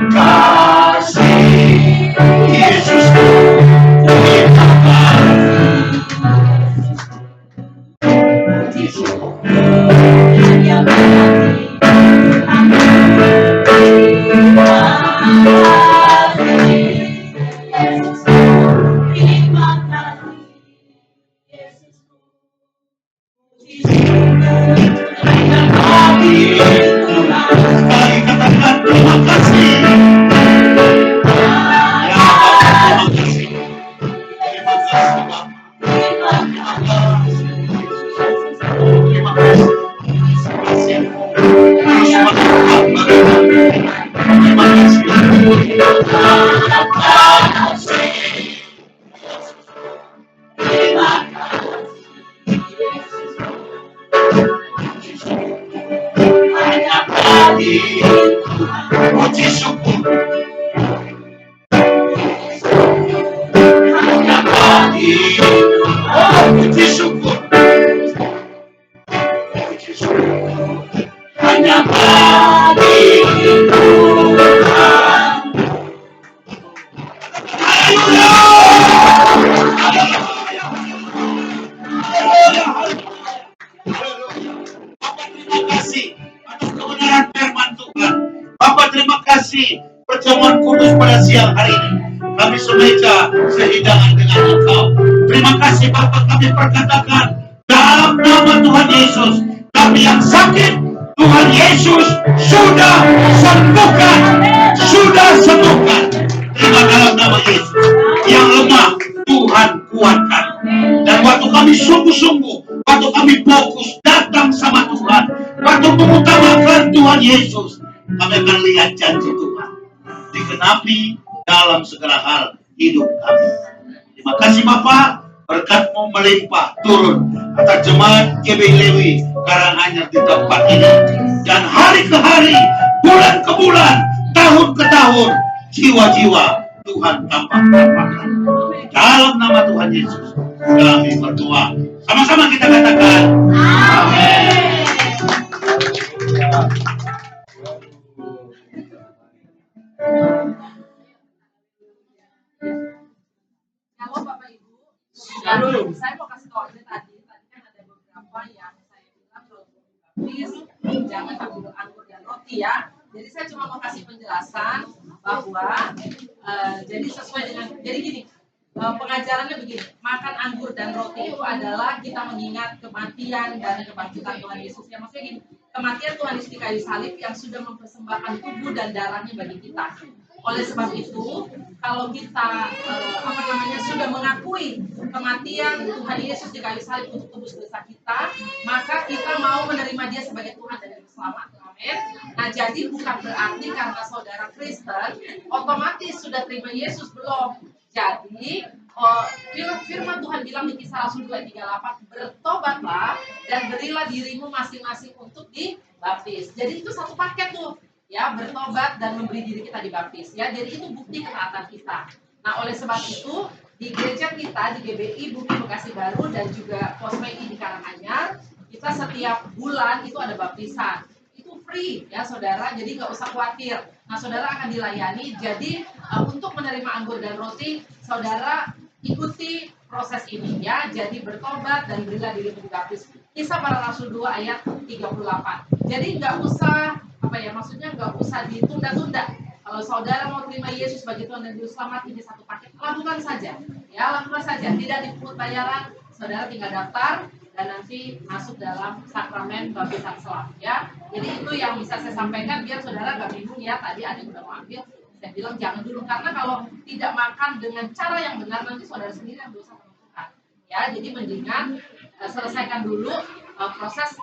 Makasih Yesus, terima kasih. Sekali katakan terima kasih. Ya Bapak, terima kasih. Terima kasih Bapak. Terima kasih. Terus melakukan bagaimana. Terima kasih. Terima kasih. Puji syukur puji syukur hanya bagi Tuhan. Terima kasih atas kebenaran firman Tuhan. Bapak terima kasih perjamuan kudus pada siang hari ini. Kami semeja sehidangan dengan Engkau. Terima kasih Bapak, kami perkatakan dalam nama Tuhan Yesus, kami yang sakit Tuhan Yesus sudah sembuhkan. Sudah sembuhkan. Terima dalam nama Yesus. Yang lemah Tuhan kuatkan. Dan waktu kami sungguh-sungguh, waktu kami fokus datang sama Tuhan, waktu mengutamakan Tuhan Yesus, kami akan lihat janji Tuhan digenapi dalam segala hal hidup kami. Terima kasih Bapak, berkat-Mu melimpah turun atas jemaat GBI Lewi Karanganyar di tempat ini, dan hari ke hari, bulan ke bulan, tahun ke tahun, jiwa-jiwa Tuhan tambah-tambahkan. Dalam nama Tuhan Yesus kami berdoa. Sama-sama kita katakan amin. Halo Bapak Ibu. Halo. Saya mau kasih tahu aja tadi kan ada beberapa yang saya bilang kalau baptis jangan ambil anggur dan roti ya. Jadi saya cuma mau kasih penjelasan bahwa jadi sesuai dengan jadi gini. Pengajarannya begini, makan anggur dan roti itu adalah kita mengingat kematian dan kebangkitan Tuhan Yesus. Ya, maksudnya gini, kematian Tuhan Yesus di kayu salib yang sudah mempersembahkan tubuh dan darahnya bagi kita. Oleh sebab itu, kalau kita sudah mengakui kematian Tuhan Yesus di kayu salib untuk tebus dosa kita, maka kita mau menerima Dia sebagai Tuhan dan Juru Selamat. Amin. Nah, jadi bukan berarti karena saudara Kristen otomatis sudah terima Yesus, belum. Jadi firman Tuhan bilang di Kisah Rasul 2:38, bertobatlah dan berilah dirimu masing-masing untuk dibaptis. Jadi itu satu paket tuh, ya, bertobat dan memberi diri kita dibaptis. Ya, jadi itu bukti ketaatan kita. Nah, oleh sebab itu di gereja kita di GBI Bumi Bekasi Baru dan juga Posmei di Karanganyar, kita setiap bulan itu ada baptisan. Itu free ya saudara, jadi nggak usah khawatir. Nah, saudara akan dilayani. Jadi untuk menerima anggur dan roti, saudara ikuti proses ini ya. Jadi bertobat dan berilah diri dibaptis. Kisah Para Rasul 2 ayat 38. Jadi nggak usah maksudnya nggak usah ditunda-tunda. Kalau saudara mau terima Yesus sebagai Tuhan dan Juru Selamat, ini satu paket, lakukan saja. Ya, lakukan saja. Tidak dipungut bayaran, saudara tinggal daftar dan nanti masuk dalam sakramen baptisan selam ya. Jadi itu yang bisa saya sampaikan biar saudara nggak bingung ya. Tadi ada yang udah mau ambil, saya bilang jangan dulu, karena kalau tidak makan dengan cara yang benar nanti saudara sendiri yang dosa menentukan. Ya, jadi mendingan selesaikan dulu proses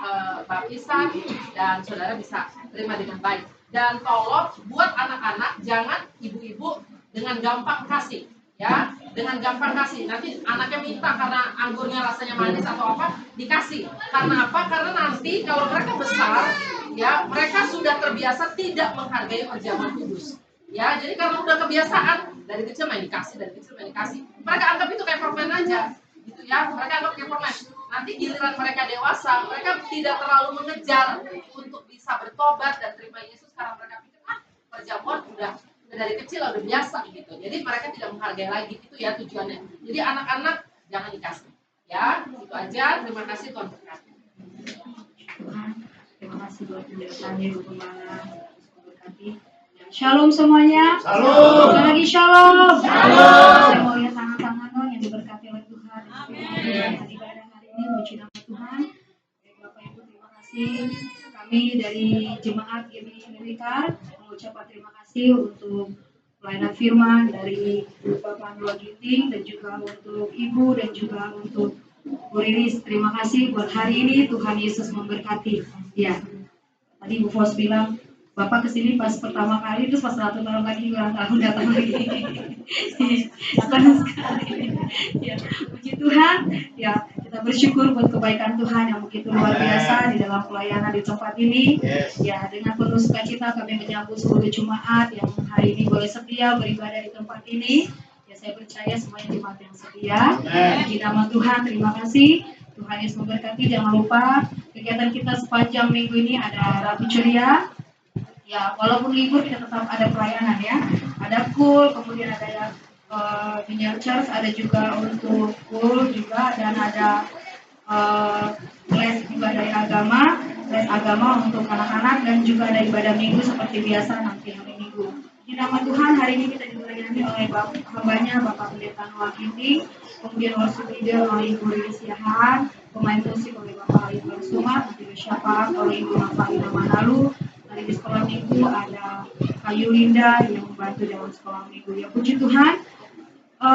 baptisan dan saudara bisa terima dengan baik. Dan tolong buat anak-anak jangan ibu-ibu dengan gampang kasih. Ya, dengan gampang kasih. Nanti anaknya minta karena anggurnya rasanya manis atau apa, dikasih. Karena apa? Karena nanti kalau mereka besar, ya mereka sudah terbiasa tidak menghargai perjamuan kudus. Ya, jadi karena udah kebiasaan dari kecil main dikasih, mereka anggap itu kayak permen aja, gitu ya. Mereka anggap kayak permen. Nanti giliran mereka dewasa, mereka tidak terlalu mengejar untuk bisa bertobat dan terima Yesus karena mereka pikir perjamuan udah dari kecil udah biasa gitu. Jadi mereka tidak menghargai lagi, itu ya tujuannya. Jadi anak-anak jangan dikasih. Ya, itu aja. Terima kasih Tuhan berkati. Terima kasih buat penjelasannya Ibu Pembala. Berkati. Shalom semuanya. Shalom. Sekali lagi shalom. Shalom. Saya mau lihat tangan-tangan dong yang diberkati oleh Tuhan. Amin. Ibadah hari ini puji nama Tuhan. Bapak Ibu terima kasih. Kami dari Jemaat GBI Amerika mengucapkan terima kasih untuk pelayanan firman dari Bapak Andua Ginting dan juga untuk Ibu dan juga untuk Bu Riris. Terima kasih buat hari ini, Tuhan Yesus memberkati. Ya, tadi Bu Fos bilang Bapak kesini pas pertama kali, terus pas 1 tahun lagi ulang tahun datang lagi. Senang sekali. Ya, puji Tuhan. Ya, kita Kita bersyukur buat kebaikan Tuhan yang begitu luar biasa di dalam pelayanan di tempat ini. Ya, dengan penuh sukacita kami menyambut seluruh jemaat yang hari ini boleh setia beribadah di tempat ini. Ya, saya percaya semuanya jemaat yang setia. Di nama Tuhan, terima kasih. Tuhan Yesus memberkati. Jangan lupa kegiatan kita sepanjang minggu ini ada Rabu Ceria. Ya, walaupun libur kita tetap ada pelayanan ya. Ada cool, kemudian ada Vineyard Church, ada juga untuk cool juga, dan ada les ibadah agama, les agama untuk anak-anak, dan juga ada ibadah minggu seperti biasa nanti hari Minggu. Di nama Tuhan hari ini kita dilayani oleh hambanya Bapak Pendeta Noah Ginting, kemudian worship leader oleh Ibu Rilis Yahaan, pemain musik oleh Bapak Ibu Sumat, nanti syafaat oleh Ibu Nafalina Manalu. Di sekolah minggu ada Kayu Linda yang membantu dalam sekolah minggu. Ya, puji Tuhan.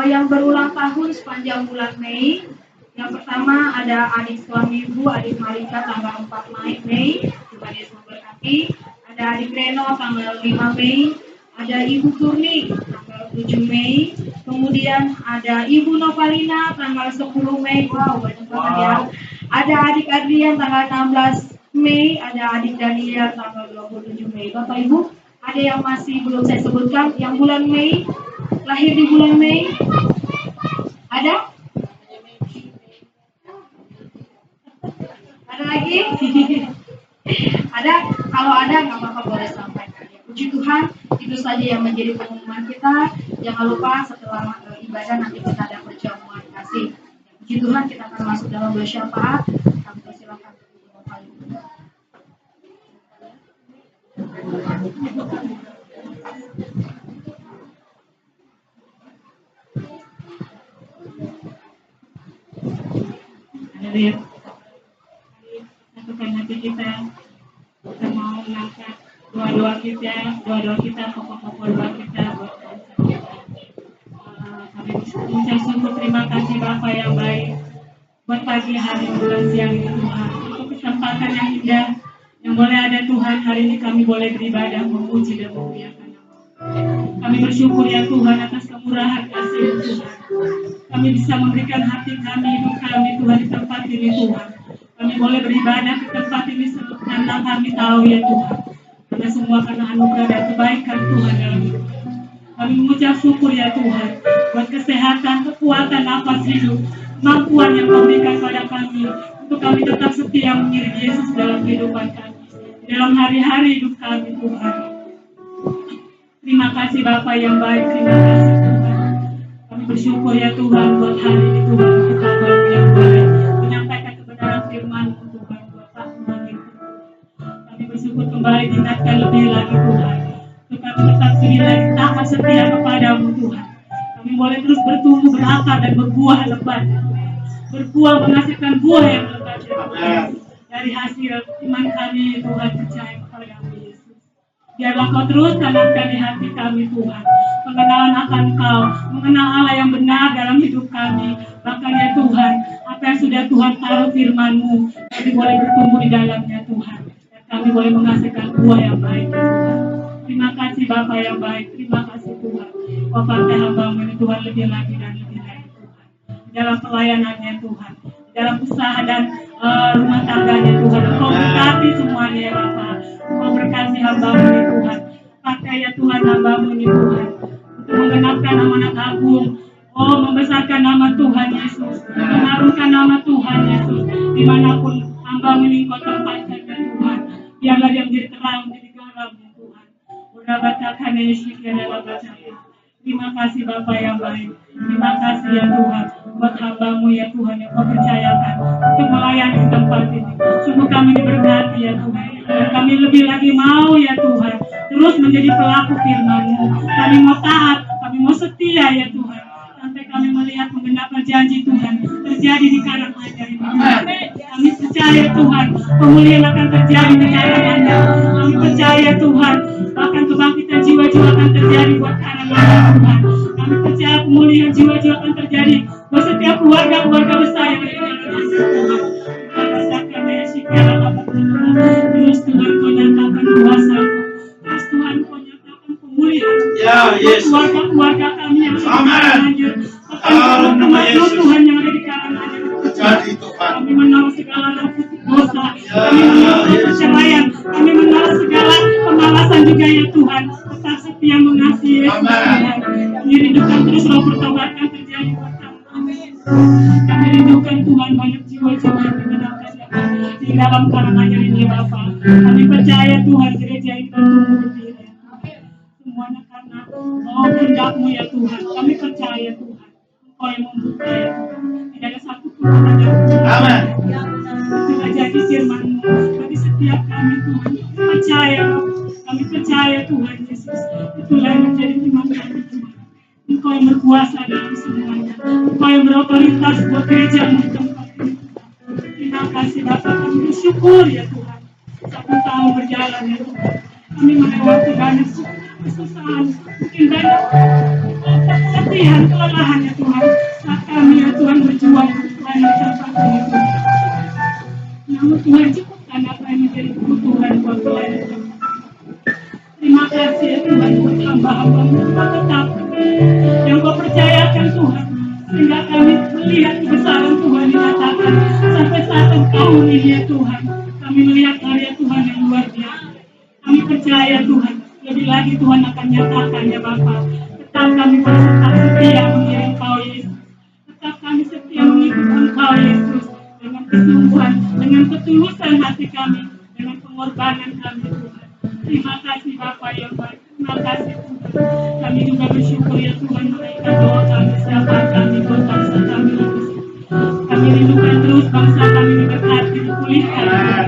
Yang berulang tahun sepanjang bulan Mei. Yang pertama ada adik sekolah minggu, adik Malika tanggal 4 Mei. Tuhan Yesus memberkati. Ada adik Reno tanggal 5 Mei. Ada Ibu Turni tanggal 7 Mei. Kemudian ada Ibu Novalina tanggal 10 Mei. Wow, banyak banget ya. Ada adik Adrian tanggal 16 Mei, ada adik Dania tanggal 27 Mei. Bapak Ibu, ada yang masih belum saya sebutkan yang bulan Mei, lahir di bulan Mei? Ada? Ada lagi? Ada? Kalau ada nggak apa-apa, boleh sampaikan. Puji Tuhan, itu saja yang menjadi pengumuman kita. Jangan lupa setelah ibadah nanti kita ada perjamuan kasih. Puji Tuhan, kita akan masuk dalam bersyafaat. Kami persilakan. Haleluya. Satukan hati kita. Kita mau mengangkat doa-doa kita, pokok-pokok doa kita buat bangsa kita. Kami mengucap syukur, terima kasih Bapa yang baik buat pagi hari bulan siang ini Tuhan. Untuk kesempatan yang indah yang boleh ada Tuhan, hari ini kami boleh beribadah, memuji dan memuliakan nama. Kami bersyukur ya Tuhan atas kemurahan kasih Tuhan. Kami bisa memberikan hati kami, hidup kami Tuhan di tempat ini Tuhan. Kami boleh beribadah di tempat ini karena kami tahu ya Tuhan. Karena semua karena anugerah dan kebaikan Tuhan dalam hidup kami. Kami mengucap syukur ya Tuhan buat kesehatan, kekuatan, nafas hidup, kemampuan yang Kau berikan pada kami untuk kami tetap setia mengiring Yesus dalam kehidupan kami, dalam hari-hari hidup kami Tuhan. Terima kasih Bapa yang baik, terima kasih Tuhan. Kami bersyukur ya Tuhan buat hari ini Tuhan, untuk kami yang boleh menyampaikan kebenaran firman-Mu Tuhan buat Tuhan itu. Kami bersyukur kembali diingatkan lebih lagi Tuhan, untuk kami tetap taat setia kepadamu Tuhan. Kami boleh terus bertumbuh, berakar dan berbuah lebat, berbuah menghasilkan buah yang lebat ya Tuhan. Dari hasil iman kami Tuhan percaya kepadamu Yesus. Biarlah Kau terus tanamkan di hati kami Tuhan pengenalan akan Kau, mengenal Allah yang benar dalam hidup kami. Bahkan ya Tuhan, apa yang sudah Tuhan taruh firman-Mu, kami boleh bertumbuh di dalamnya Tuhan, dan kami boleh menghasilkan buah yang baik ya Tuhan. Terima kasih Bapa yang baik, terima kasih Tuhan. Kau pakai hamba-Mu ini Tuhan lebih lagi dan lebih lagi Tuhan. Dalam pelayanannya Tuhan, dalam usaha dan rumah tangganya Tuhan. Kau berkati semuanya ya Bapa. Kau berkati hamba-Mu ini Tuhan. Pakai ya Tuhan hamba-Mu ini Tuhan untuk menggenapkan amanat agung. Oh, membesarkan nama Tuhan Yesus, mengharumkan nama Tuhan Yesus dimanapun hamba-Mu ini Kau tempatkan ya Tuhan. Biarlah dia menjadi terang, menjadi garam ya Tuhan. Urabatakan Yesus ya dalam baca. Terima kasih Bapa yang baik. Terima kasih ya Tuhan buat hamba-Mu ya Tuhan yang Kau percayakan untuk melayani tempat ini. Sungguh kami diberkati ya Tuhan. Dan kami lebih lagi mau ya Tuhan terus menjadi pelaku firman-Mu. Kami mau taat, kami mau setia ya Tuhan. Sampai kami melihat menggenapkan janji Tuhan terjadi di Karanganyar ini. Kami percaya Tuhan pemulihan akan terjadi di Karanganyar. Kami percaya Tuhan bahkan kebangkitan jiwa-jiwa akan terjadi buat Karanganyar Tuhan. Kami percaya pemulihan jiwa-jiwa akan terjadi buat setiap keluarga-keluarga besar yang ada di Karanganyar Tuhan. Terus Tuhan Kau nyatakan kuasa-Mu. Terus Tuhan Kau nyatakan pemulihan buat keluarga-keluarga kami yang ada di Karanganyar. Bahkan teman-teman Tuhan yang ada di Karanganyar. juga ya Tuhan, tetap setia mengasihi Yesus Tuhan. Kami rindukan terus roh pertobatan terjadi buat kami. Kami rindukan Tuhan banyak jiwa-jiwa yang dimenangkan di dalam karangan ini Bapa. Kami percaya Tuhan gereja ini bertumbuh berdiri. Semuanya karena kehendak-Mu ya Tuhan. Kami percaya Tuhan. Engkau yang membuka ya Tuhan. Tidak ada satu pun yang Amin. Itulah jadi firman-Mu bagi setiap kami Tuhan. Percaya, kami percaya Tuhan Yesus. Itulah yang menjadi iman kami Tuhan. Engkau yang berkuasa dalam semuanya. Engkau yang berotoritas buat gereja-Mu di tempat ini. Terima kasih Bapak, kami bersyukur ya Tuhan. 1 tahun berjalan ya Tuhan. Kami melewati banyak kesusahan, mungkin banyak kesedihan, kelelahan ya Tuhan. Saat kami ya Tuhan berjuang banyak tempat ini Tuhan. Namun Tuhan cukupkan apa yang menjadi kebutuhan buat pelayanan. Terima kasih ya Tuhan buat hamba-hamba-Mu tetap yang Kau percayakan Tuhan. Sehingga kami melihat kebesaran Tuhan dinyatakan sampai saat tahun ini ya Tuhan. Kami melihat karya Tuhan yang luar biasa. Kami percaya Tuhan, lebih lagi Tuhan akan nyatakan ya Bapa. Tetap kami tetap setia mengiring Kau Yesus. Tetap kami setia mengikuti Engkau Yesus. Dengan kesungguhan, dengan ketulusan hati kami, dengan pengorbanan kami Tuhan. Terima kasih Bapak yang baik. Terima kasih Tuhan. Kami juga bersyukur ya Tuhan menaikkan doa kami, siapa kami, buat bangsa kami. Kami rindukan terus bangsa kami diberkati, dipulihkan.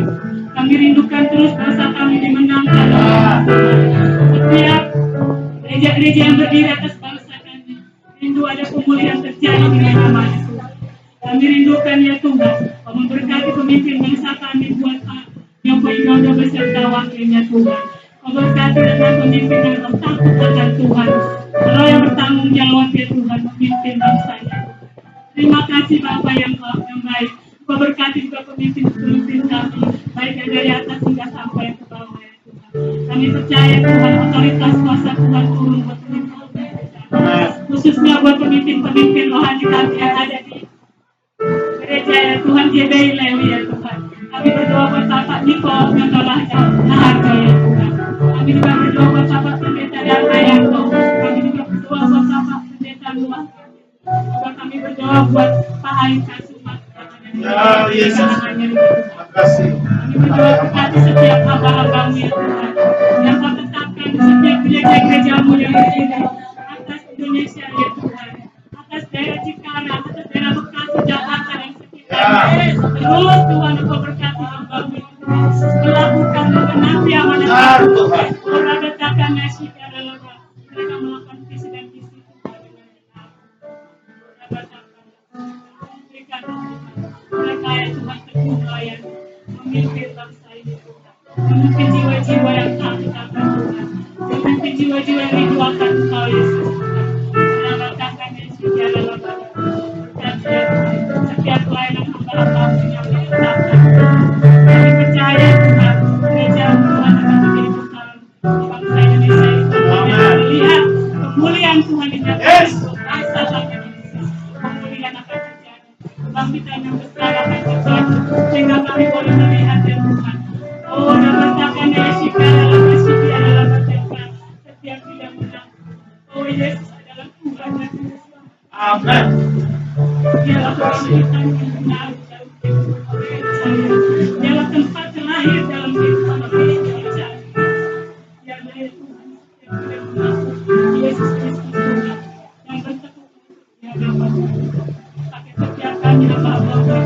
Kami rindukan terus bangsa kami dimenangkan. Setiap gereja-gereja yang berdiri atas bangsa kami, rindu ada pemulihan terjadi di mana-mana Tuhan. Kami rindukan ya Tuhan, Kau memberkati pemimpin bangsa kami buat yang beribadah beserta wakilnya Tuhan. Kau berkati dengan pemimpin yang takut akan Tuhan. Roh yang bertanggung jawab ya Tuhan, memimpin bangsanya. Terima kasih Bapak yang baik. Kau berkati juga pemimpin kami, baik dari atas hingga sampai ke bawah ya Tuhan. Kami percaya Tuhan, otoritas kuasa Tuhan turun buat pemimpin. Khususnya buat pemimpin-pemimpin rohani kami yang ada di gereja ya Tuhan, GBI Lewi ya Tuhan. Kami berdoa buat Bapak Niko yang telah harga ya Tuhan. Kami juga berdoa buat Bapak Pendeta Darmayanto. Kami juga berdoa buat Bapak Pendeta Luas. Juga kami berdoa buat Pak Ain Kasumat. Ya Yesus. Terima kasih. Kami berdoa berkati setiap hamba-hamba-Mu ya Tuhan. Yang Kau tetapkan di setiap gereja-gereja-Mu yang berdiri atas Indonesia ya Tuhan. Atas daerah Cikarang, atas daerah Bekasi, Jakarta dan sekitarnya. Terus Tuhan Engkau berkati hamba-Mu ya Tuhan. Melakukan mengenai amanat Tuhan. Orang katakan nasi adalah mereka melakukan visi dan misi Tuhan dengan benar. Orang katakan berikan mereka ya Tuhan teguh melayani, memimpin bangsa ini Tuhan. Memimpin jiwa-jiwa yang takut akan Tuhan. Memimpin jiwa-jiwa yang rindu akan Engkau Yesus Tuhan. Orang katakan nasi adalah setiap pelayanan hamba-hamba-Mu yang diletakkan. Kami percaya Tuhan, gereja Tuhan akan menjadi bekal di bangsa Indonesia ini. Kami melihat kemuliaan Tuhan di dalam bangsa kami Indonesia. Kemuliaan akan terjadi, kebangkitan yang besar akan terjadi, sehingga kami boleh melihat ya Tuhan. Oh, dan bertakan Yesus adalah Yesus adalah bertekad setiap tidak menang. Oh, Yesus adalah Tuhan dan Yesus. Amin. Dialah kesulitan yang benar dalam kehidupan kami percaya. Dialah tempat terakhir dalam kehidupan kami percaya. Dialah ya Tuhan yang tidak mengaku Yesus Kristus Tuhan yang bertekuk di hadapan Tuhan. Pakai setiap kami hamba-hamba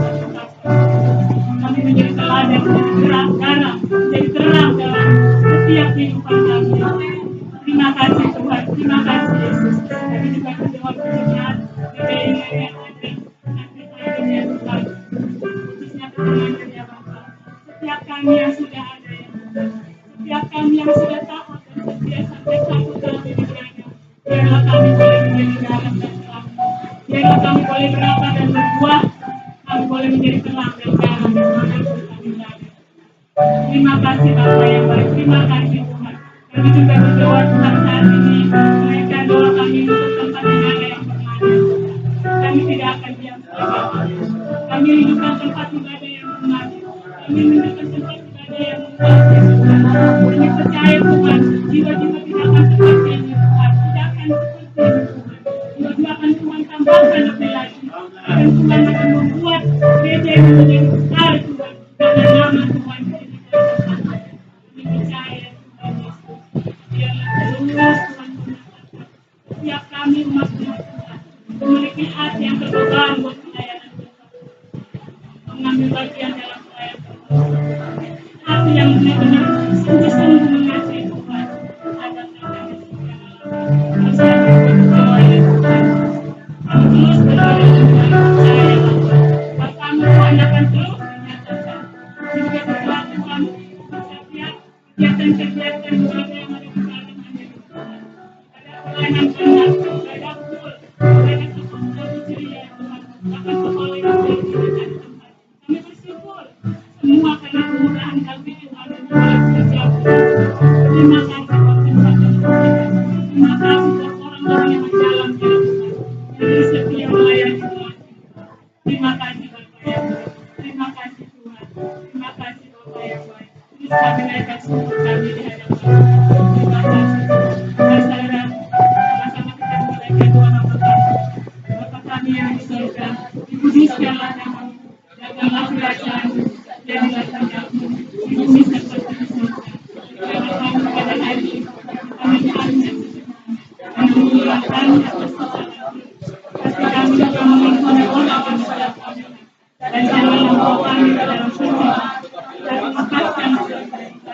kami menjadi teladan, menjadi terang, menjadi terang dalam setiap kehidupan kami. Terima kasih Tuhan, terima kasih Yesus. Kami juga berdoa berjemaat GBI yang ada nanti saya Tuhan, khususnya pertemuan ya Bapa. Setiap kami yang sudah ada ya Tuhan, setiap kami yang sudah taat dan setia sampai satu tahun ini berada, biarlah kami boleh menjadi garam dan terang. Biarlah kami boleh berapa dan berbuah, kami boleh menjadi terang dan garam dan manapun kami berada. Terima kasih Bapak yang baik, terima kasih Tuhan. Kami juga berdoa Tuhan saat ini, menaikkan doa kami untuk tempat ibadah yang berada. Kami tidak akan diam saja. Kami rindukan tempat ibadah yang berada. Kami rindukan tempat ibadah yang berada. Kami percaya Tuhan, memiliki hati yang terbuka buat pelayanan Tuhan, mengambil bagian dalam pelayanan Tuhan, hati yang benar-benar sungguh-sungguh mengasihi Tuhan. Ada yang bisa melayani Tuhan. Kami terus berdoa dengan percaya bahwa Tuhan akan terus menyatakan juga setelah Tuhan setiap kegiatan-kegiatan ibadah yang ada di dalam hadirat Tuhan. Ada pelayanan anak, ada full, ada kebenaran ceria Tuhan, akan kembali menjadi Tuhan. Kami bersyukur semua karena kemurahan kami yang ada di dalam setiap terima kasih buat pencapaian Tuhan. Terima kasih buat orang-orang yang berjalan di dalam Tuhan, yang setia melayani Tuhan. Terima kasih Bapak yang baik. Terima kasih Tuhan. Terima kasih Bapak yang baik. Terus kami naikkan syukur kami di hadapan Tuhan. Terima kasih. Dan saudara, sama-sama kita menaikkan doa Bapa. Bapa kami yang di surga, dikuduskanlah namamu, jagalah kerajaan-Mu, jadilah kehendak-Mu di bumi seperti di surga. Berikanlah kami pada hari ini kami kami yang dan mengampuni kami atas kesalahan kami. Kasih kami juga mengampuni orang yang salah kami. Dan jangan membawa kami ke dalam pencobaan, dan lepaskan kami dari dosa.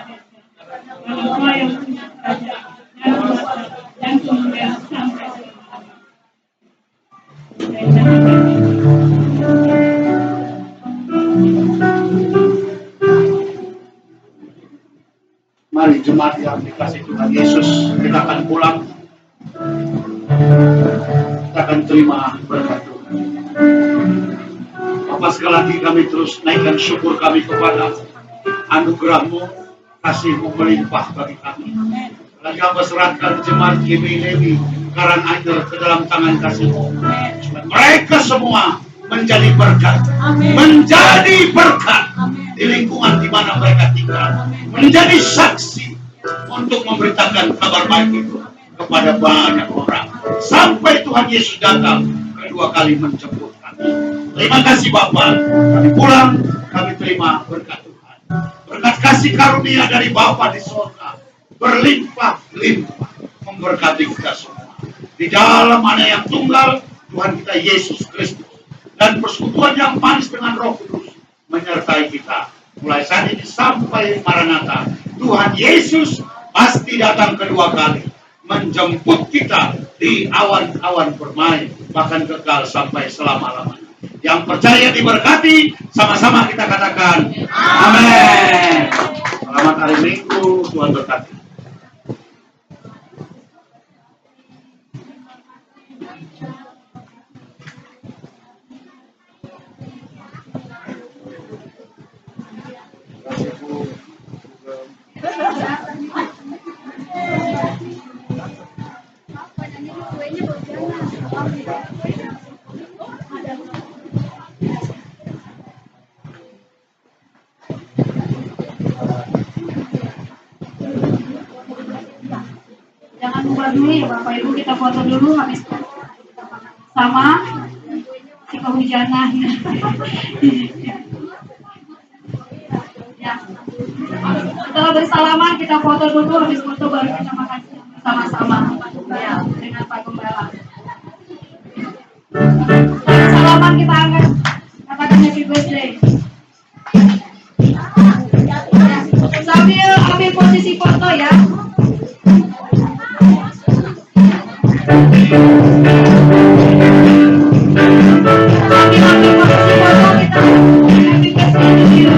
Karena Engkau yang punya kerajaan dan kuasa dan kemuliaan sampai selama-lamanya. Dan jangan kami. Mari jemaat yang dikasih Tuhan Yesus, kita akan pulang. Kita akan terima berkat Tuhan. Bapak, sekali lagi kami terus naikkan syukur kami kepada anugerah-Mu, kasih-Mu melimpah bagi kami. Lagi Bapak serahkan jemaat Kimi Lewi Karanganyar ke dalam tangan kasih-Mu. Supaya mereka semua menjadi berkat, menjadi berkat di lingkungan di mana mereka tinggal, menjadi saksi untuk memberitakan kabar baik itu kepada banyak orang sampai Tuhan Yesus datang kedua kali menjemput kami. Terima kasih Bapak, kami pulang, kami terima berkat Tuhan. Berkat kasih karunia dari Bapa di surga berlimpah-limpah memberkati kita semua. Di dalam Anak yang tunggal Tuhan kita Yesus Kristus dan persekutuan yang manis dengan Roh Kudus menyertai kita mulai saat ini sampai Maranatha. Tuhan Yesus pasti datang kedua kali menjemput kita di awan-awan permai, bahkan kekal sampai selama-lamanya. Yang percaya diberkati, sama-sama kita katakan amin. Selamat hari Minggu, Tuhan berkati. Jangan lupa dulu ya Bapak Ibu, kita foto dulu habis sama si kehujanan. Ya. Setelah bersalaman kita foto dulu, habis foto baru kita makan sama-sama ya dengan Pak Gembala. Salaman kita angkat, katakan happy birthday. Sambil ambil posisi foto ya. Sambil ambil posisi foto kita happy birthday to you.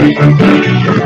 Haleluya.